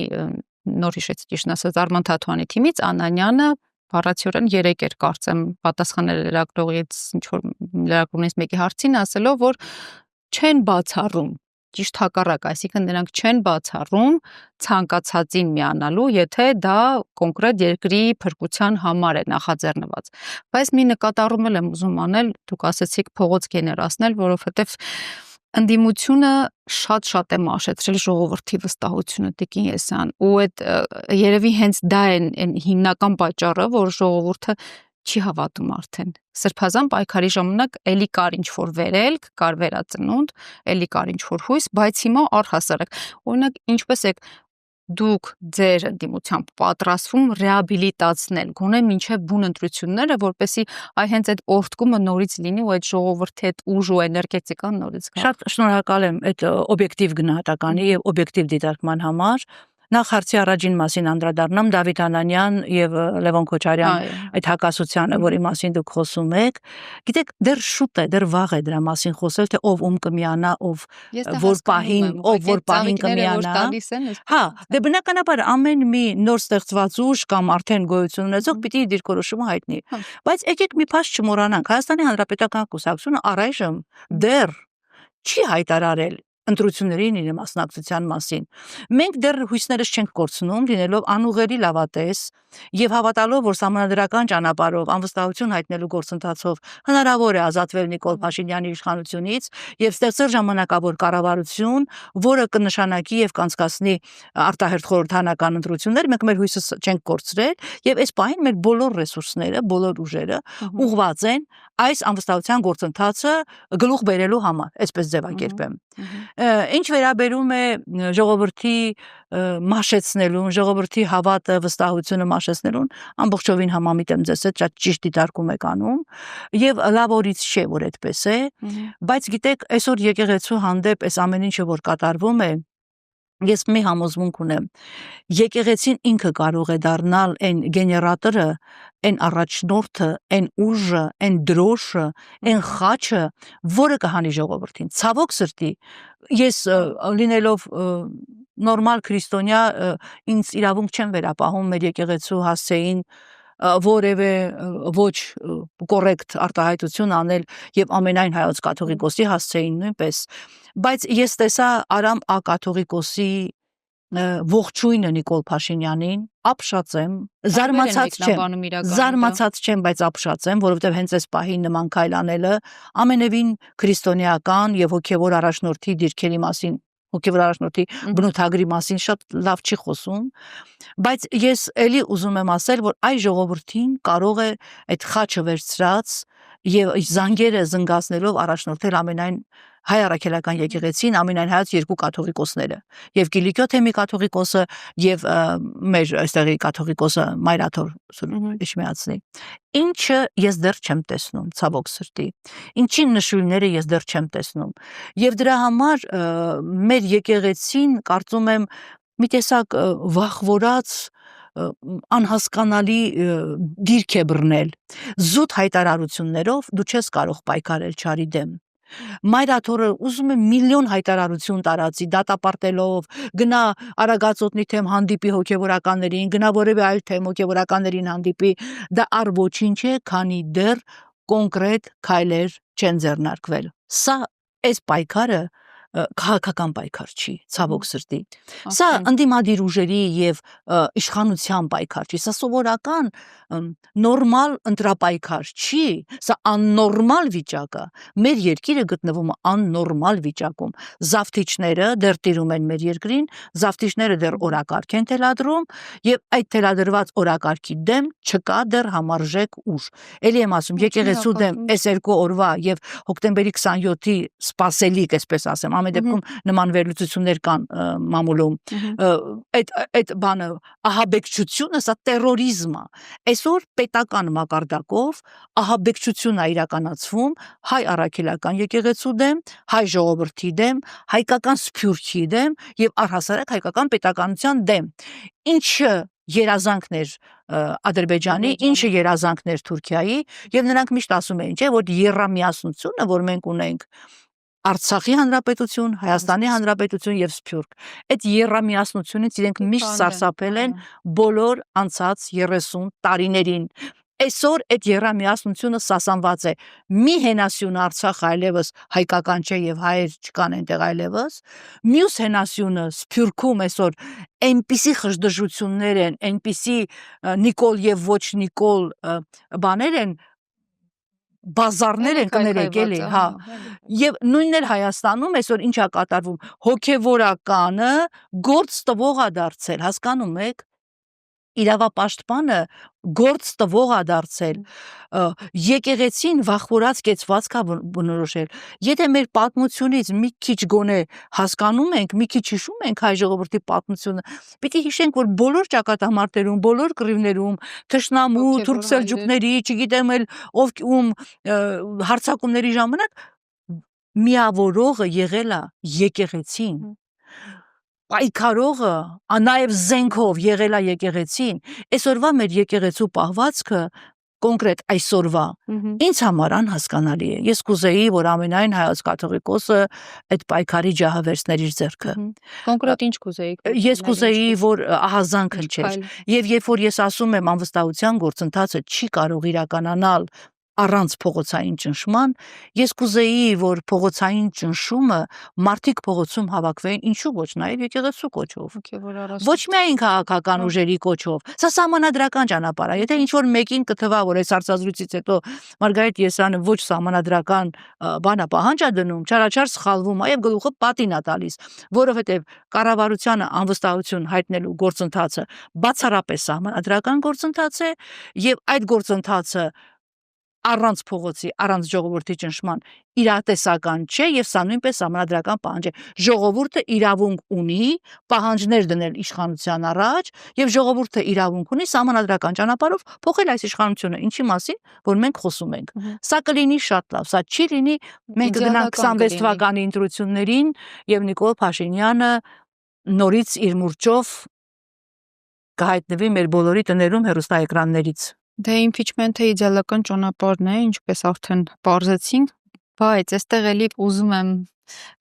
նոր հիշեցի ճիշտ ասած Արման Թաթոյանի թիմից Անանյանը բառացիորեն 3 էր կարծեմ պատասխանել լրագրողից ինչ որ լրագրողից մեկի հարցին ասելով, որ չեն բացառում ճիշտ հակառակ, այսինքն նրանք չեն բացառում ցանկացածին միանալու, եթե դա կոնկրետ երկրի փրկության համար է նախաձեռնված։ Բայց մի նկատառում եմ ուզում անել, դուք ասացիք փողոց գեներացնել, որովհետև ընդդիմությունը շատ է մաշեցրել ժողովրդի վստահությունը, Տիկին Եսյան, ու այդ երևի հենց դա է հիմնական պատճառը, որ ժողովուրդը չի հավատում արդեն։ Սրբազան պայքարի ժամանակ էլի կար ինչ-որ վերելք, կար վերածնունդ, էլի կար ինչ-որ հույս, բայց հիմա առհասարակ, օրինակ, ինչպես է դուք ձեր ընդդիմությամբ պատրաստվում ռեաբիլիտացնել, գոնե մինչև բուն ընտրությունները, որպեսզի այ հենց այդ օրդկումը նորից լինի ու այդ ժողովրդի այդ ուժ ու էներգետիկան նորից գա։ Շատ շնորհակալ եմ այդ օբյեկտիվ գնահատականի եւ օբյեկտիվ դիտարկման համար։ Նախ հարցի առաջին մասին անդրադառնամ Դավիթ Անանյան եւ Լևոն Քոչարյան այդ հակասությանը, որի մասին դուք խոսում եք։ Գիտեք, դեռ շուտ է, դեռ վաղ է դրա մասին խոսել, թե ով կմիանա, ով որ պահին կմիանա։ Հա, դե բնականաբար ամեն մի նոր ստեղծված ուժ կամ արդեն գոյություն ունեցող պիտի դիրքորոշումը հայտնի։ Բայց եկեք մի փաստ չմոռանանք, Հայաստանի Հանրապետական Կուսակցությունը առայժմ դեռ չի հայտարարել ընտրություններին իր մասնակցության մասին։ Մենք դեռ հույսներս չենք կորցնում, լինելով անուղերի լավատես եւ հավատալով, որ համանդրական ճանապարհով անվստահություն հայտնելու գործընթացով հնարավոր է ազատվել Նիկոլ Փաշինյանի իշխանությունից եւ ստեղծել ժամանակավոր կառավարություն, որը կնշանակի եւ կանցկացնի արտահերթ խորհրդանական ընտրություններ, մենք մեր հույսը չենք կորցրել եւ այս պահին մեր բոլոր ռեսուրսները, բոլոր ուժերը ուղղված են այս անվստահության գործընթացը գլուխ բերելու համար, այսպես ձևակերպեմ։ Ինչ վերաբերում է ժողովրդի մաշեցնելուն, ժողովրդի հավատը, վստահությունը մաշեցնելուն, ամբողջովին համամիտ եմ ձեզ հետ, շատ ճիշտ դիտարկում եք անում եւ լավ օրից չէ, որ այդպես է, բայց գիտեք, այսօր եկեղեցու հանդեպ այս ամեն ինչը որ կատարվում է, ես մի համոզմունք ունեմ, եկեղեցին ինքը կարող է դառնալ այն գեներատորը, այն առաջնորդը, այն ուժը, այն դրոշը, այն խաչը, որը կհանի ժողովրդին։ Ցավոք սրտի, ես լինելով նորմալ քրիստոնյա, ինձ իրավունք չեմ վերապահում մեր եկեղեցու հասցեին որևէ ոչ կոռեկտ արտահայտություն անել եւ ամենայն հայոց կաթողիկոսի հասցեին նույնպես, բայց ես տեսա Արամ Ա կաթողիկոսի ողջույնը Նիկոլ Փաշինյանին, ապշած եմ, զարմացած չեմ, բայց ապշած եմ, որովհետև հենց այս պահին նման քայլ անելը ամենևին քրիստոնեական եւ հոգեվոր առաջնորդի դիրքերի մասին, հոգեվոր առաջնորդի բնութագրի մասին շատ լավ չի խոսում, բայց ես էլի ուզում եմ ասել, որ այ ժողովրդին կարող է այդ խաչը վերցրած եւ զանգերը զնգացնելով առաջնորդել ամենայն հայ առաքելական եկեղեցին, ամենայն հայոց երկու կաթողիկոսները, եւ Կիլիկիո թեմի կաթողիկոսը եւ մեր այստեղի կաթողիկոսը Մայրաթոր Էջմիածնի։ Ինչը ես դեռ չեմ տեսնում, ցավոք սրտի։ Ինչի նշույլները ես դեռ չեմ տեսնում։ Եվ դրա համար մեր եկեղեցին, կարծում եմ, մի տեսակ վախվորած անհասկանալի դիրք է բռնել։ Զուտ հայտարարություններով դու չես կարող պայքարել չարի դեմ։ Մայրաթորը ուզում է միլիոն հայտարարություն տարածի, դատապարտելով, գնա Արագածոտնի թեմ հանդիպի հոգևորականներին, գնա որևէ այլ թեմ հոգևորականներին հանդիպի, դա առ ոչինչ է, քանի դեռ կոնկրետ քայլեր չեն ձեռնարկվել։ Սա այս պայքարը քաղաքական պայքար չի, ցավոք սրտի։ Սա ընդդիմադիր ուժերի եւ իշխանության պայքար չի, սա սովորական նորմալ ընտրապայքար չի, սա աննորմալ վիճակ է։ Մեր երկիրը գտնվում է աննորմալ վիճակում։ Զավթիչները դեռ տիրում են մեր երկրին, զավթիչները դեռ օրակարգ են թելադրում եւ այդ թելադրված օրակարգի դեմ չկա դեռ համարժեք ուժ։ Էլի եմ ասում, եկեղեցու դեմ այս երկու օրվա եւ հոկտեմբերի 27-ի սպասելիք, այսպես ասեմ, ամեն դեպքում նման վերլուծություններ կան մամուլում։ Այդ բանը ահաբեկչությունը, սա տերորիզմ է։ Այսօր պետական մակարդակով ահաբեկչություն է իրականացվում հայ առաքելական եկեղեցու դեմ, հայ ժողովրդի դեմ, հայկական սփյուռքի դեմ եւ առհասարակ հայկական պետականության դեմ։ Ինչը երազանքներ Ադրբեջանի, ինչը երազանքներ Թուրքիայի, եւ նրանք միշտ ասում էին, չէ, որ եռամիասնությունը, որ մենք ունենք Արցախի հանրապետություն, Հայաստանի հանրապետություն եւ Սփյուռք, այդ եռամիասնությունից իրենք միշտ սարսափել են բոլոր անցած 30 տարիներին։ Այսօր այդ եռամիասնությունը սասանված է։ Մի հենասյուն Արցախ այլևս հայկական չէ եւ հայեր չկան այնտեղ այլևս։ Մյուս հենասյունը Սփյուռքում այսօր այնպիսի խժդժություններ են, այնպիսի Նիկոլ եւ ոչ Նիկոլ բաներ են, բազարներ են կներեք էլի, հա։ Եվ նույնն էլ Հայաստանում այսօր ինչ է կատարվում, հոգևորականը գործ տվող է դարձել, հասկանում եք։ իրավապաշտպանը գործ տվող է դարձել, եկեղեցին վախվորած կեցվածք է բնորոշել։ Եթե մեր պատմությունից մի քիչ գոնե հասկանում ենք, մի քիչ հիշում ենք հայ ժողովրդի պատմությունը, պիտի հիշենք, որ բոլոր ճակատամարտերում, բոլոր կռիվներում, թշնամու, թուրք սելջուկների, չգիտեմ էլ ում հարձակումների ժամանակ միավորողը եղել է եկեղեցին։ Պայքարողը, նաև զենքով եղել է եկեղեցին։ Այսօրվա մեր եկեղեցու պահվածքը կոնկրետ այսօրվա ինձ համար անհասկանալի է։ Ես կուզեի, որ ամենայն հայոց կաթողիկոսը այդ պայքարի ջահը վերցներ իր ձեռքը։ Կոնկրետ ինչ կուզեիք։ Ես կուզեի, որ ահազանգ հնչեր։ Եվ երբ որ ես ասում եմ անվստահության գործընթացը չի կարող իրականանալ առանց փողոցային ճնշման, ես կուզեի, որ փողոցային ճնշումը մարդիկ փողոցում հավաքվեին, ինչու ոչ, նաև եկեղեցու կոչով։ Ոչ միայն քաղաքական ուժերի կոչով։ Սա սահմանադրական ճանապարհ է։ Եթե ինչ որ մեկին կթվա, որ այս հարցազրույցից հետո Մարգարիտ Եսյանը ոչ սահմանադրական բանա պահանջ է դնում, չարաչար սխալվում է եւ գլուխը պատին է տալիս, որովհետեւ կառավարությանը անվստահություն հայտնելու գործընթացը բացառապես սահմանադրական գործընթաց է եւ այդ գործընթացը առանց փողոցի, առանց ժողովրդի ճնշման իրատեսական չէ եւ սա նույնպես համանդրական պահանջ է։ Ժողովուրդը իրավունք ունի պահանջներ դնել իշխանության առաջ եւ ժողովուրդը իրավունք ունի համանդրական ճանապարհով փոխել այս իշխանությունը, ինչի մասին, որ մենք խոսում ենք։ Սա կլինի շատ լավ, սա չի լինի, մենք կգնանք 26 թվականի ընտրություններին եւ Նիկոլ Փաշինյանը նորից իր մուրճով կհայտնվի մեր բոլորի տներում հեռուստաէկրաններից։ Դե impeachment-ը իդեալական ճանապարհն է, ինչպես արդեն պարզեցինք, բայց այստեղ էլի ուզում եմ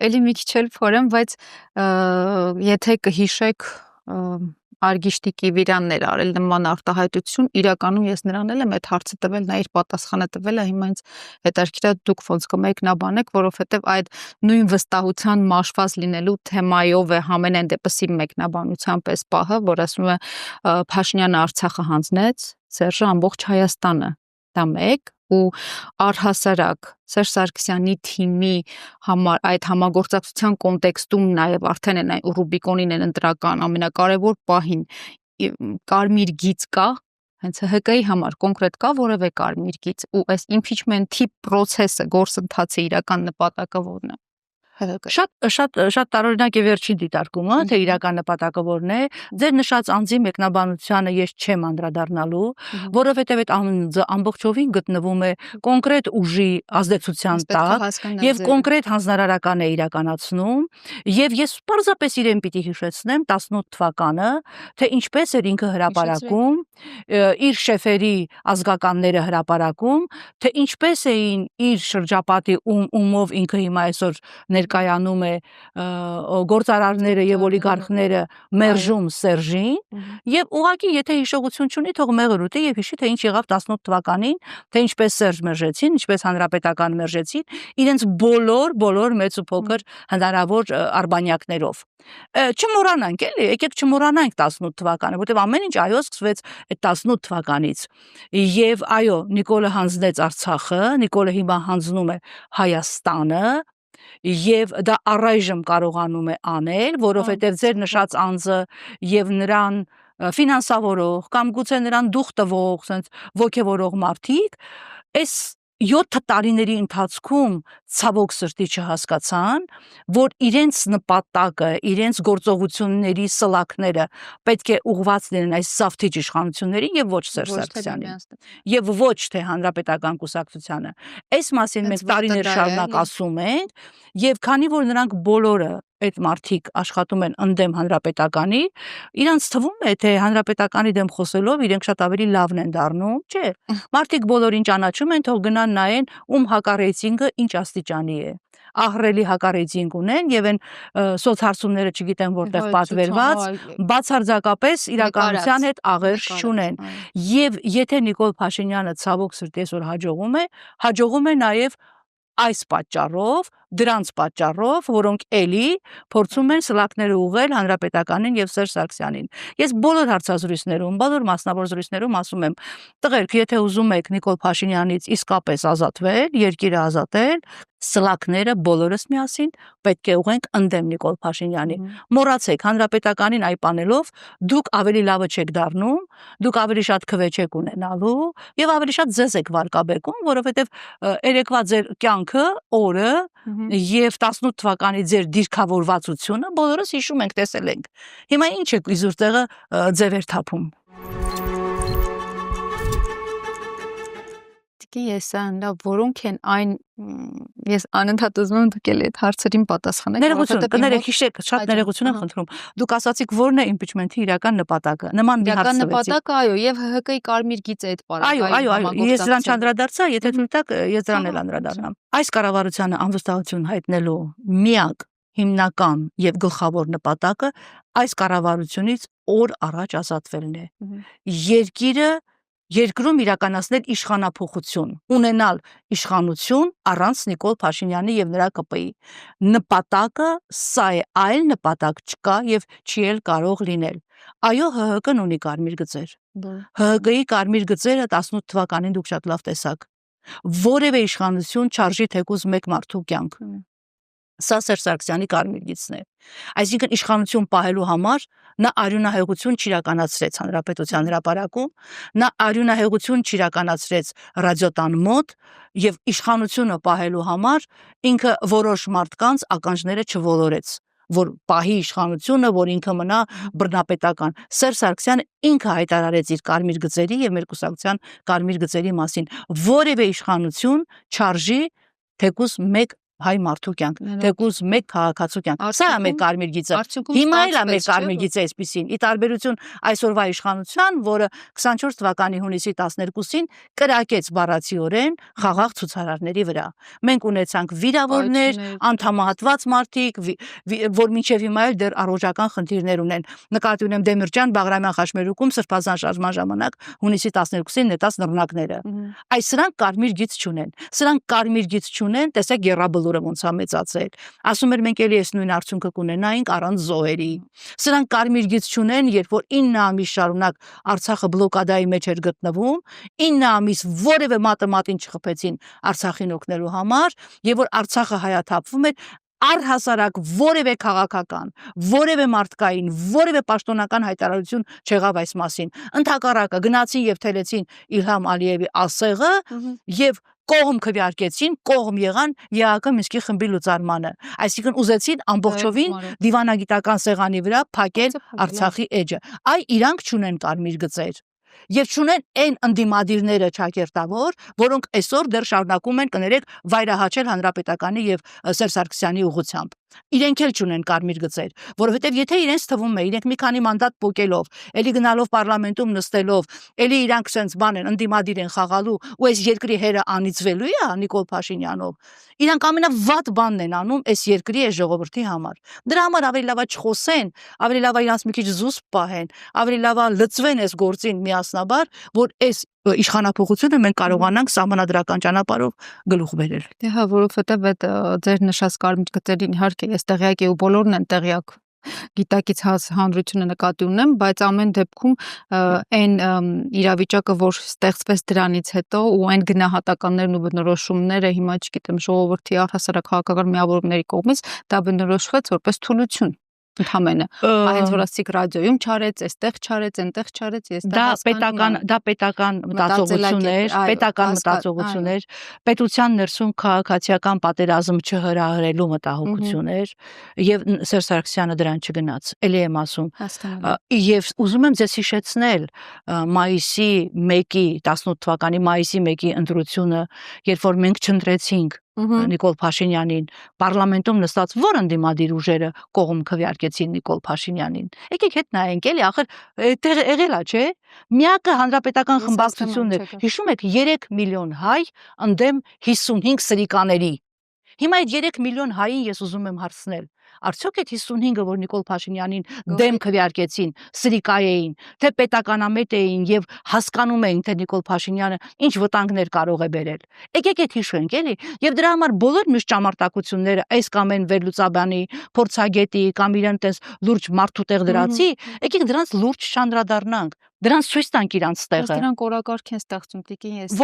էլի մի քիչ էլ փորեմ, բայց եթե կհիշեք Արգիշտի Կիվիրաններ արել նման արտահայտություն, իրականում ես նրան էլ եմ այդ հարցը տվել, նա իր պատասխանը տվել է, հիմա ինձ հետաքրքիր է դուք ոնց կմեկնաբանեք, որովհետև այդ նույն վստահության մաշված լինելու թեմայով է համենայն դեպսի մեկնաբանության պես պահը, որ ասում է Փաշինյանը Արցախը հանձնեց, Սերժը ամբողջ Հայաստանը, դա մեկ, ու առհասարակ Սերժ Սարգսյանի թիմի համար այդ համագործակցության կոնտեքստում նաև արդեն այն Ռուբիկոնին են ընտրական ամենակարևոր պահին կարմիր գիծ կա, հենց ՀԿ-ի համար կոնկրետ կա որևէ կարմիր գիծ, ու այս impeachment-ի process-ը գործընթացի իրական նպատակը որն է։ Շատ տարօրինակ է վերջին դիտարկումը, թե իրական նպատակը որն է։ Ձեր նշած անձի մեկնաբանությանը ես չեմ անդրադառնալու, որովհետև այդ անձը ամբողջովին գտնվում է կոնկրետ ուժի ազդեցության տակ եւ կոնկրետ հանձնարարական է իրականացնում, եւ ես պարզապես իրեն պիտի հիշեցնեմ 18 թվականը, թե ինչպես էր ինքը հրապարակում, իր շեֆերի ազգականները հրապարակում, թե ինչպես էին իր շրջապատի ումով ինքը հիմա այսօր ներկայանում է գործարարները եւ օլիգարխները մերժում Սերժին եւ ուղղակի եթե հիշողություն չունի թող մեղր ուտի եւ հիշի թե ինչ եղավ 18 թվականին, թե ինչպես Սերժ մերժեցին, ինչպես հանրապետական մերժեցին իրենց բոլոր մեծ ու փոքր հնարավոր արբանյակներով։ Չմոռանանք էլի, եկեք չմոռանանք 18 թվականը, որտեղ ամեն ինչ այո սկսվեց այդ 18 թվականից։ Եվ այո, Նիկոլը հանձնեց Արցախը, Նիկոլը հիմա հանձնում է Հայաստանը, եւ դա առայժմ կարողանում է անել, որովհետեւ ձեր նշած անձը եւ նրան ֆինանսավորող կամ գուցե նրան դուխ տվող, ասենց ոգևորող մարդիկ այս 7 տարիների ընթացքում ցավոք սրտի չհասկացան, որ իրենց նպատակը, իրենց գործողությունների սլաքները պետք է ուղղված լինեն այս սավթիչ իշխանություններին եւ ոչ Սերժ Սարգսյանին եւ ոչ թե հանրապետական կուսակցությանը։ Այս մասին մենք տարիներ շարունակ ասում ենք եւ քանի որ նրանք բոլորը այդ մարդիկ աշխատում են ընդդեմ հանրապետականի, իրանց թվում է թե հանրապետականի դեմ խոսելով իրենք շատ ավելի լավն են դառնում, չէ։ Մարդիկ բոլորին ճանաչում են, թող գնան նայեն ում հակառեյտինգը ինչ աստիճանի է։ Ահռելի հակառեյտինգ ունեն եւ այն սոցհարցումները չգիտեմ որտեղ պատվերված, բացարձակապես իրականության հետ աղերս չունեն։ Եվ եթե Նիկոլ Փաշինյանը ցավոք սրտի այսօր հաջողում է նաեւ այս պատճառով, դրանց պատճառով, որոնք էլի փորձում են սլաքները ուղղել Հանրապետականին եւ Սերժ Սարգսյանին։ Ես բոլոր հարցազրույցներում, բոլոր մասնավոր զրույցներում ասում եմ. տղերք, եթե ուզում եք Նիկոլ Փաշինյանից իսկապես ազատվել, երկիրը ազատել, սլաքները բոլորս միասին պետք է ուղենք ընդդեմ Նիկոլ Փաշինյանի։ Մոռացեք, Հանրապետականին այպանելով դուք ավելի լավը չեք դառնում, դուք ավելի շատ քվե չեք ունենալու եւ ավելի շատ ձեզ եք վարկաբեկում, որովհետեւ երեկվա ձեր կյանքը, օրը եւ 18 թվականի ձեր դիրքավորվածությունը բոլորս հիշում ենք, տեսել ենք։ Հիմա ինչ եք իզուր տեղը ձևեր թափում։ Ես այնա որոնք են այն ես անընդհատ ուզում եմ դուք էլ այդ հարցերին պատասխանեք ներողություն կներեք հիշեք շատ ներողություն եմ խնդրում դուք ասացիք որն է impeachment-ի իրական նպատակը նման մի հարց իրական նպատակը այո եւ ՀՀԿ-ի կարմիր գիծը այդ պարագայում այո ես դրան չանդրադարձա եթե թույլ տաք ես դրան էլ անդրադառնամ այս կառավարությանը անվստահություն հայտնելու միակ հիմնական եւ գլխավոր նպատակը այս կառավարությունից օր առաջ ազատվելն է երկիրը Երկրում իրականացնել իշխանափոխություն, ունենալ իշխանություն առանց Նիկոլ Փաշինյանի եւ նրա ԿՊ-ի։ Նպատակը սա է, այլ նպատակ չկա եւ չի էլ կարող լինել։ Այո, ՀՀԿ-ն ունի կարմիր գծեր։ ՀՀԿ-ի կարմիր գծերը 18 թվականին դուք շատ լավ տեսաք։ Որևէ իշխանություն չարժի թեկուզ մեկ մարդու կյանք։ Սա Սերժ Սարգսյանի կարմիր գիծն է։ Այսինքն իշխանություն պահելու համար նա արյունահեղություն չիրականացրեց հանրապետության հրապարակում, նա արյունահեղություն չիրականացրեց ռադիոտան մոտ եւ իշխանությունը պահելու համար ինքը որոշ մարդկանց ականջները չոլորեց, որ պահի իշխանությունը, որ ինքը մնա բռնապետական։ Սերժ Սարգսյանը ինքը հայտարարեց իր կարմիր գծերի եւ մեր կուսակցության կարմիր գծերի մասին։ Որևէ իշխանություն չարժի թեկուզ մեկ հայ մարդու կյանք, թեկուզ մեկ քաղաքացու կյանք։ Սա է մեր կարմիր գիծը։ Հիմա էլ է մեր կարմիր գիծը այսպեսին։ Ի տարբերություն այսօրվա իշխանության, որը 24 թվականի հունիսի 12-ին կրակեց բառացիորեն խաղաղ ցուցարարների վրա։ Մենք ունեցանք վիրավորներ, անդամահատված մարդիկ, որ մինչև հիմա էլ դեռ առողջական խնդիրներ ունեն։ Նկատի ունեմ Դեմիրճյան Բաղրամյան խաչմերուկում սրբազան շարժման ժամանակ հունիսի 12-ին նետած նռնակները։ Այս սրանք կարմիր գիծ չունեն։ Սրանք կարմիր գիծ չունեն, տեսեք Եռաբլուրը ոնց է մեծացել։ Ասում էր մենք էլի այս նույն արդյունքը կունենայինք առանց զոհերի։ Սրանք կարմիր գիծ չունեն, երբ որ 9 ամիս շարունակ Արցախը բլոկադայի մեջ էր գտնվում, 9 ամիս որևէ մատը մատին չխփեցին Արցախին օգնելու համար, եւ որ Արցախը հայաթափվում էր առհասարակ որևէ քաղաքական, որևէ մարդկային, որևէ պաշտոնական հայտարարություն չեղավ այս մասին։ Ընդհակառակը գնացին եւ թելեցին Իլհամ Ալիևի ասեղը եւ կողմ քվեարկեցին, կողմ եղան ԵԱԿ Մինսկի խմբի լուծարմանը։ Այսինքն ուզեցին ամբողջովին դիվանագիտական սեղանի վրա փակել Արցախի էջը։ Այ իրանք չունեն կարմիր գծեր։ Եվ չունեն այն ընդդիմադիրները ճակերտավոր, որոնք այսօր դեռ շարունակում են կներեք վայրահաչել Հանրապետականի եւ Սերժ Սարգսյանի ուղղությամբ։ Իրենք էլ չունեն կարմիր գծեր, որովհետեւ եթե իրենց թվում է, իրենք մի քանի մանդատ փոկելով, էլի գնալով պարլամենտում նստելով, էլի իրանք sense բան են, ընդդիմադիր են խաղալու ու այս երկրի հերը անիծվելու է Նիկոլ Փաշինյանով։ Իրանք ամենավատ բանն են անում այս երկրի այս ժողովրդի համար։ Դրա համար ավելի լավ է չխոսեն, ավելի լավ է իրանց մի քիչ զուսպ պահեն, ավելի լավ է լծվեն այս գործին միասնաբար, որ այս իշխանափոխությունը մենք կարողանանք սահմանադրական ճանապարհով գլուխ բերել։ Դե հա, որովհետև այդ ձեր նշած կարմիր գծերին իհարկե ես տեղյակ եմ ու բոլորն են տեղյակ գիտակից հանրությունը նկատի ունեմ, բայց ամեն դեպքում այն իրավիճակը, որ ստեղծվեց դրանից հետո ու այն գնահատականներն ու բնորոշումները հիմա չգիտեմ ժողովրդի առհասարակ քաղաքական միավորումների կողմից դա բնորոշվեց որպես թուլություն ընդհանրապես այնց որ ասիկ ռադիոյում չարեց, այստեղ չարեց, այնտեղ չարեց, ես դա պետական մտածողություն էր, պետության ներսում քաղաքացիական պատերազմ չհրահրելու մտահոգություն էր եւ Սերժ Սարգսյանը դրան չգնաց։ Էլի եմ ասում։ Եվ ուզում եմ ձեզ հիշեցնել մայիսի 1-ի 18 թվականի մայիսի 1-ի ընտրությունը, երբ որ մենք չընտրեցինք Նիկոլ Փաշինյանին, պարլամենտում նստած որ ընդդիմադիր ուժերը կողմ քվեարկեցին Նիկոլ Փաշինյանին։ Եկեք հետ նայենք, էլի ախր այդտեղ եղել է, չէ՞։ Միակը հանրապետական խմբակցությունն էր։ Հիշում եք 3 միլիոն հայ ընդդեմ 55 սրիկաների։ Հիմա այդ 3 միլիոն հային ես ուզում եմ հարցնել։ արդյոք այդ 55-ը, որ Նիկոլ Փաշինյանին դեմ քվեարկեցին, սրիկայ էին, թե պետականամետ էին եւ հասկանում էին, թե Նիկոլ Փաշինյանը ինչ վտանգներ կարող է բերել։ Եկեք այդ հիշենք, էլի, եւ դրա համար բոլոր մյուս ճամարտակությունները, այս կամ այն վերլուծաբանի, փորձագետի կամ իրեն տես լուրջ մարդու տեղ դրացի, եկեք դրանց լուրջ չանդրադառնանք, դրանց ցույց տանք իրանց տեղը։ Դրանք օրակարգ են ստեղծում տիկին ես։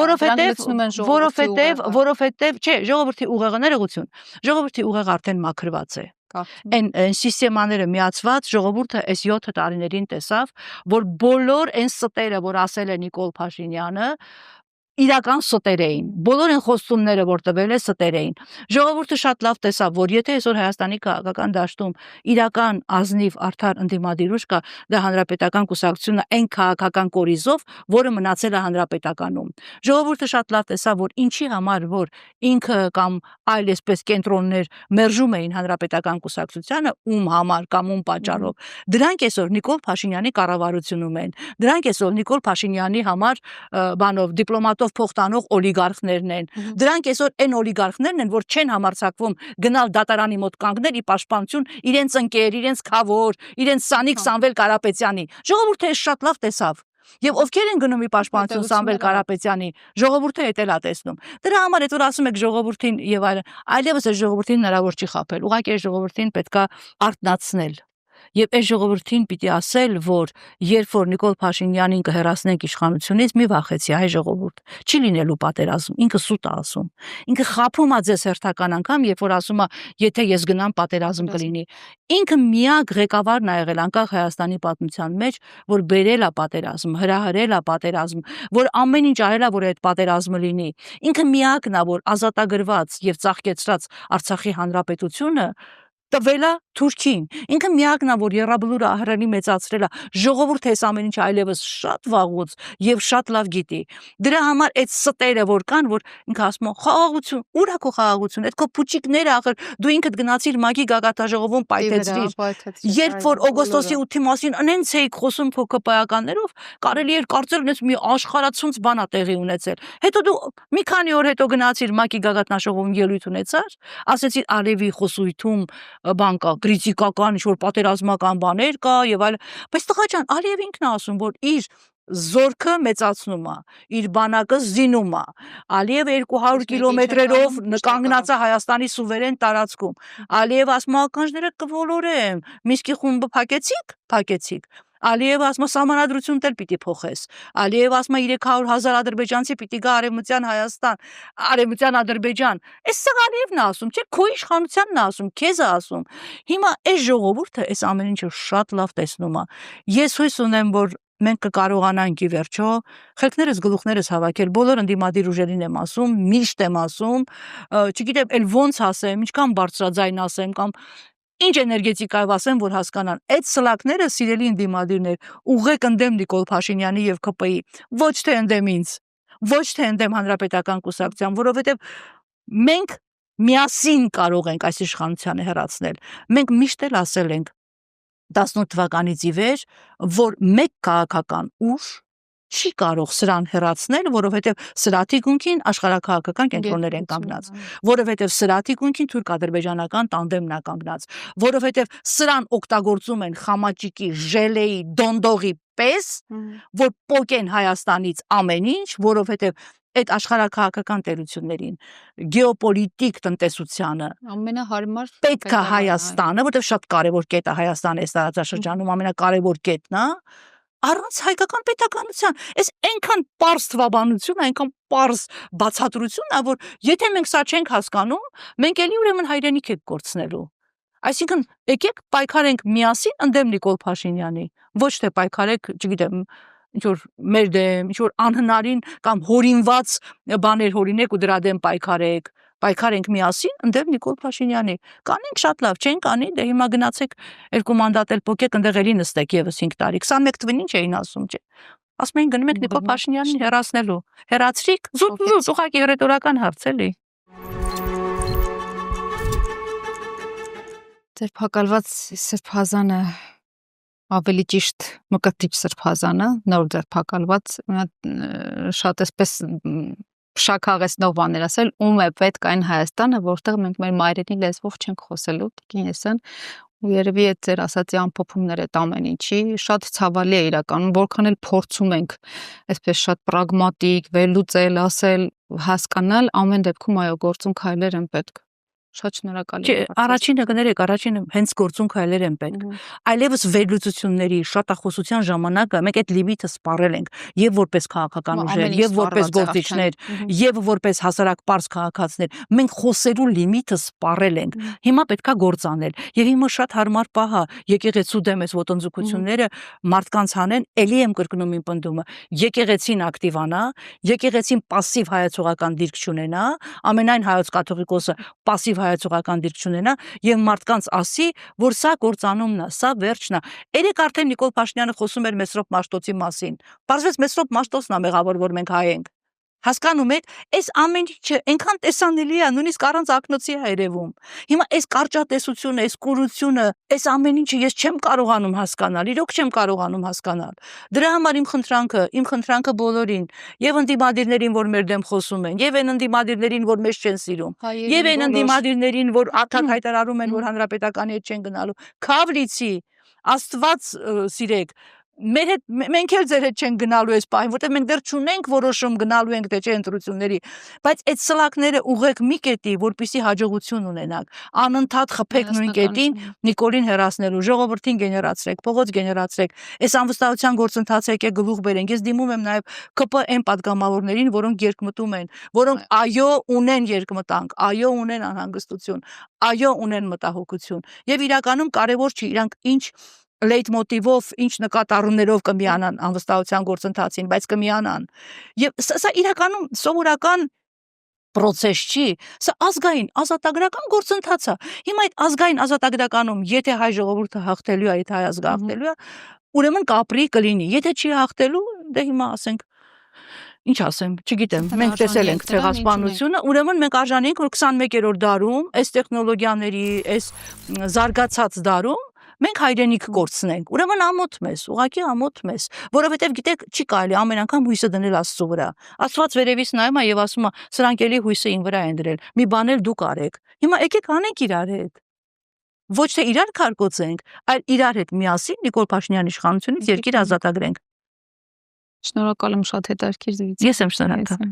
Որովհետեւ, չէ, ժողովրդի ուղեղը ներողություն։ Ժողովրդի ուղեղը արդեն մաքրված է։ Այն սիստեմաները միացված ժողովուրդը այս 7 տարիներին տեսավ, որ բոլոր այն ստերը, որ ասել է Նիկոլ Փաշինյանը, իրական ստեր էին, բոլոր այն խոստումները, որ տվել է, ստեր էին։ Ժողովուրդը շատ լավ տեսավ, որ եթե այսօր Հայաստանի քաղաքական դաշտում իրական ազնիվ արդար ընդդիմադիր ուժ կա, դա հանրապետական կուսակցությունը այն քաղաքական կորիզով, որը մնացել է հանրապետականում։ Ժողովուրդը շատ լավ տեսավ, որ ինչի համար, որ ինքը կամ այլ այսպես կենտրոններ մերժում էին հանրապետական կուսակցությանը, ում համար կամ ում պատճառով, դրանք այսօր Նիկոլ Փաշինյանի կառավարությունում են։ Դրանք այսօր Նիկոլ Փաշինյանի համար բանով դիպլոմատով փոխտանող օլիգարխներն են։ Դրանք այսօր այն օլիգարխներն են, որ չեն համարձակվում գնալ դատարանի մոտ կանգնել ի պաշտպանություն իրենց ընկեր, իրենց խավոր, իրենց Սանիկ Սամվել Կարապետյանի։ Ժողովուրդը շատ լավ տեսավ։ Եվ ովքեր են գնում ի պաշտպանություն Սամվել Կարապետյանի, ժողովուրդը հետ էլ է տեսնում։ Դրա համար այդ որ ասում եք ժողովրդին եւ այլևս այս ժողովրդին հնարավոր չի խաբել։ Ուղղակի այս ժողովրդին պետքա արթնացնել։ Եվ այս ժողովրդին պիտի ասել, որ երբ որ Նիկոլ Փաշինյանին կհեռացնենք իշխանությունից, մի վախեցի, հայ ժողովուրդ, չի լինելու պատերազմ, ինքը սուտ է ասում։ Ինքը խափում է ձեզ հերթական անգամ, երբ որ ասում է, եթե ես գնամ պատերազմ կլինի։ Ինքը միակ ղեկավարն ա եղել անկախ Հայաստանի պատմության մեջ, որ բերել է պատերազմ, հրահրել է պատերազմ, որ ամեն ինչ արել է, որ այդ պատերազմը լինի։ Ինքը միակն է, որ ազատագրված եւ ծաղկեցրած Արցախի հանրապետությունը տվել է Թուրքին։ Ինքը միակն է, որ Եռաբլուրը ահռելի մեծացրել է, ժողովուրդը այս ամեն ինչը այլևս շատ վաղուց եւ շատ լավ գիտի։ Դրա համար այդ ստերը որ կան, որ ինքը ասում է խաղաղություն, ուր է քո խաղաղություն, այդ քո փուչիկները ախր դու ինքդ գնացիր ՄԱԿ-ի գագաթաժողովում պայթեցրիր։ Երբ որ օգոստոսի 8-ի մասին անենց էիք խոսում փոքրպայականներով, կարելի էր կարծել, որ մի աշխարհացունց բան է տեղի ունեցել։ Հետո դու մի քանի օր հետո գնացիր ՄԱԿ-ի գագաթնաժողովում ելույթ ունեցար, ասեցիր Ալիևի խոսույթում բան կա, քրիտիկական ինչ-որ պատերազմական բաներ կա եւ այլ, բայց տղա ջան, Ալիևը ինքն է ասում, որ իր զորքը մեծացնում է, իր բանակը զինում է։ Ալիևը 200 կիլոմետրերով կանգնած է Հայաստանի սուվերեն տարածքում։ Ալիևը ասում է ականջները կոլորեմ, Միսկի խումբը փակեցիք։ Ալիևը ասում է սահմանադրությունն էլ պիտի փոխես։ Ալիևը ասում է 300,000 ադրբեջանցի պիտի գա արևմտյան Հայաստան, արևմտյան Ադրբեջան։ Այս Ալիևն է ասում, չէ, քո իշխանությանն է ասում, քեզ է ասում։ Հիմա այս ժողովուրդը այս ամեն ինչը շատ լավ տեսնում է։ Ես հույս ունեմ, որ մենք կկարողանանք ի վերջո խելքներս գլուխներս հավաքել, բոլոր ընդդիմադիր ուժերին եմ ասում, միշտ եմ ասում, չգիտեմ, էլ ոնց ասեմ, ինչքան բարձրաձայն ասեմ կամ ինչ էներգետիկայով ասեմ, որ հասկանան։ Այդ սլակները, սիրելի ընդդիմադիրներ, ուղղեք ընդդեմ Նիկոլ Փաշինյանի եւ ԿՊ-ի, ոչ թե ընդդեմ ինձ, ոչ թե ընդդեմ հանրապետական կուսակցության, որովհետեւ մենք միասին կարող ենք այս իշխանությանը հեռացնել։ Մենք միշտ էլ ասել ենք 18 թվականից ի վեր, որ մեկ քաղաքական ուժ չի կարող սրան հեռացնել, որովհետև սրա թիկունքին աշխարհաքաղաքական կենտրոններ են կանգնած, որովհետև սրա թիկունքին թուրք-ադրբեջանական տանդեմն է կանգնած, որովհետև սրան օգտագործում են խամաճիկի, ժելեի, դոնդողի պես, որ պոկեն Հայաստանից ամեն ինչ, որովհետև այդ աշխարհաքաղաքական տերություններին, գեոպոլիտիկ տնտեսությանը ամենահարմար պետք է Հայաստանը, որովհետև շատ կարևոր կետ է Հայաստանը այս տարածաշրջանում, ամենակարևոր կետն է, առանց հայկական պետականության, այս այնքան պարզ թվաբանություն, այնքան պարզ բացատրություն է, որ եթե մենք սա չենք հասկանում, մենք էլի ուրեմն հայրենիք ենք կորցնելու։ Այսինքն, եկեք պայքարենք միասին ընդդեմ Նիկոլ Փաշինյանի, ոչ թե պայքարեք, չգիտեմ, ինչ-որ մեր դեմ, ինչ-որ անհնարին կամ հորինված բաներ հորինեք ու դրա դեմ պայքարենք միասին ընդդեմ Նիկոլ Փաշինյանի։ Կանենք շատ լավ, չենք անի, դե հիմա գնացեք 2 մանդատ էլ փոկեք, ընդեղ էլի նստեք եւս 5 տարի։ 21 թվականին ինչ էին ասում, չէ։ Ասում էին գնում եք Նիկոլ Փաշինյանին հեռացնելու։ Հեռացրիք, զուտ ուղղակի ռետորական հարց էլի։ Ձերբակալված Սրբազանը ավելի ճիշտ Մկրտիչ Սրբազանը նոր ձերբակալված շատ էսպես շաքաղեցնող բաներ ասել, ում է պետք այն Հայաստանը, որտեղ մենք մեր մայրենի լեզվով չենք խոսելու, տիկին Եսեն, ու երևի այդ ձեր ասացի ամփոփումներ այդ ամեն ինչի շատ ցավալի է իրականում, որքան էլ փորձում ենք այսպես շատ պրագմատիկ, վերլուծել, ասել, հասկանալ, ամեն դեպքում այո, գործուն քայլեր են պետք։ Շատ շնորհակալ եմ։ Առաջինը կներեք, առաջինը հենց գործուն քայլեր են պետք։ Այլևս վերլուծությունների շատախոսության ժամանակը մենք այդ լիմիտը սպառել ենք եւ որպես քաղաքական ուժեր, եւ որպես գործիչներ, եւ որպես հասարակ պարզ քաղաքացիներ։ Մենք խոսելու լիմիտը սպառել ենք։ Հիմա պետքա գործ անել։ Եվ հիմա շատ հարմար պահ է, եկեղեցու դեմ այս ոտնձգությունները մարդկանց հանեն, ելի եմ կրկնում իմ պնդումը։ Եկեղեցին ակտիվանա, եկեղեցին пассив հայացողական դիրք չունենա, ամենայն հայոց կաթողիկոսը пассив հայացողական դիրք չունենա եւ մարդկանց ասի, որ սա կործանումն է, սա վերջն է։ Երեք արդեն Նիկոլ Փաշինյանը խոսում էր Մեսրոպ Մաշտոցի մասին։ Պարզվեց Մեսրոպ Մաշտոցն է մեղավոր, որ մենք հայ ենք։ Հասկանում եք, այս ամեն ինչը այնքան տեսանելի է, նույնիսկ առանց ակնոցի է երևում։ Հիմա այս կարճատեսությունը, այս կուրությունը, այս ամեն ինչը ես չեմ կարողանում հասկանալ, իրոք չեմ կարողանում հասկանալ։ Դրա համար իմ խնդրանքը բոլորին, եւ ընդդիմադիրներին, որ մեր դեմ խոսում են, եւ այն ընդդիմադիրներին, որ մեզ չեն սիրում, եւ այն ընդդիմադիրներին, որ աթակ հայտարարում են, որ հանրապետականի հետ չեն գնալու։ Քավլիցի, Աստված սիրեք, մենք էլ ձեր հետ չենք գնալու այս պահին, որտեղ մենք դեռ չունենք որոշում գնալու ենք թե չէ ընտրությունների, բայց այդ սլակները ուղեք մի կետի, որպեսզի հաջողություն ունենաք, անընդհատ խփեք նույն կետին Նիկոլին հեռացնելու, ժողովրդին գեներացրեք, փողոց գեներացրեք, այս անվստահության գործընթացը եկեք գլուխ բերենք։ Ես դիմում եմ նաև ԿՊ-ն պատգամավորներին, որոնք երկմտում են, որոնք այո ունեն երկմտանք, այո ունեն անհանգստություն, այո ունեն մտահոգություն, եւ իրականում կարեւոր չի իրանք ինչ լեյտմոտիվով, ինչ նկատառումներով կմիանան անվստահության գործընթացին, բայց կմիանան։ Եվ սա իրականում սովորական process չի, սա ազգային ազատագրական գործընթաց է։ Հիմա այդ ազգային ազատագրականում, եթե հայ ժողովուրդը հաղթելու է, եթե հայ ազգը հաղթելու է, ուրեմն կապրի կլինի։ Եթե չի հաղթելու, դե հիմա ասենք ինչ ասեմ, չգիտեմ, մենք տեսել ենք ցեղասպանությունը, ուրեմն մենք արժանի ենք, որ 21-րդ դարում, այս տեխնոլոգիաների, այս զարգացած դարում մենք հայրենիք կորցնենք։ Ուրեմն ամոթ մեզ, ուղղակի ամոթ մեզ, որովհետև գիտեք, չի կարելի ամեն անգամ հույսը դնել Աստծո վրա։ Աստված վերևից նայում է եւ ասում է, սրանք էլի հույսը ին վրա են դրել։ Մի բան էլ դուք արեք։ Հիմա եկեք անենք իրար հետ։ Ոչ թե իրար քարկոծենք, այլ իրար հետ միասին Նիկոլ Փաշինյանի իշխանությունից երկիր ազատագրենք։ Շնորհակալ եմ, շատ հետաքրքիր զրույց։ Ես եմ շնորհակալ։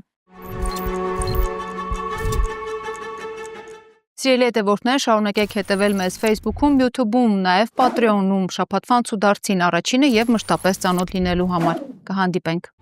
Սիրելի հետևորդներ, շարունակեք հետևել մեզ Facebook-ում, YouTube-ում, նաև Patreon-ում, շաբաթվա անցուդարձին առաջինը եւ մշտապես ծանոթ լինելու համար։ Կհանդիպենք։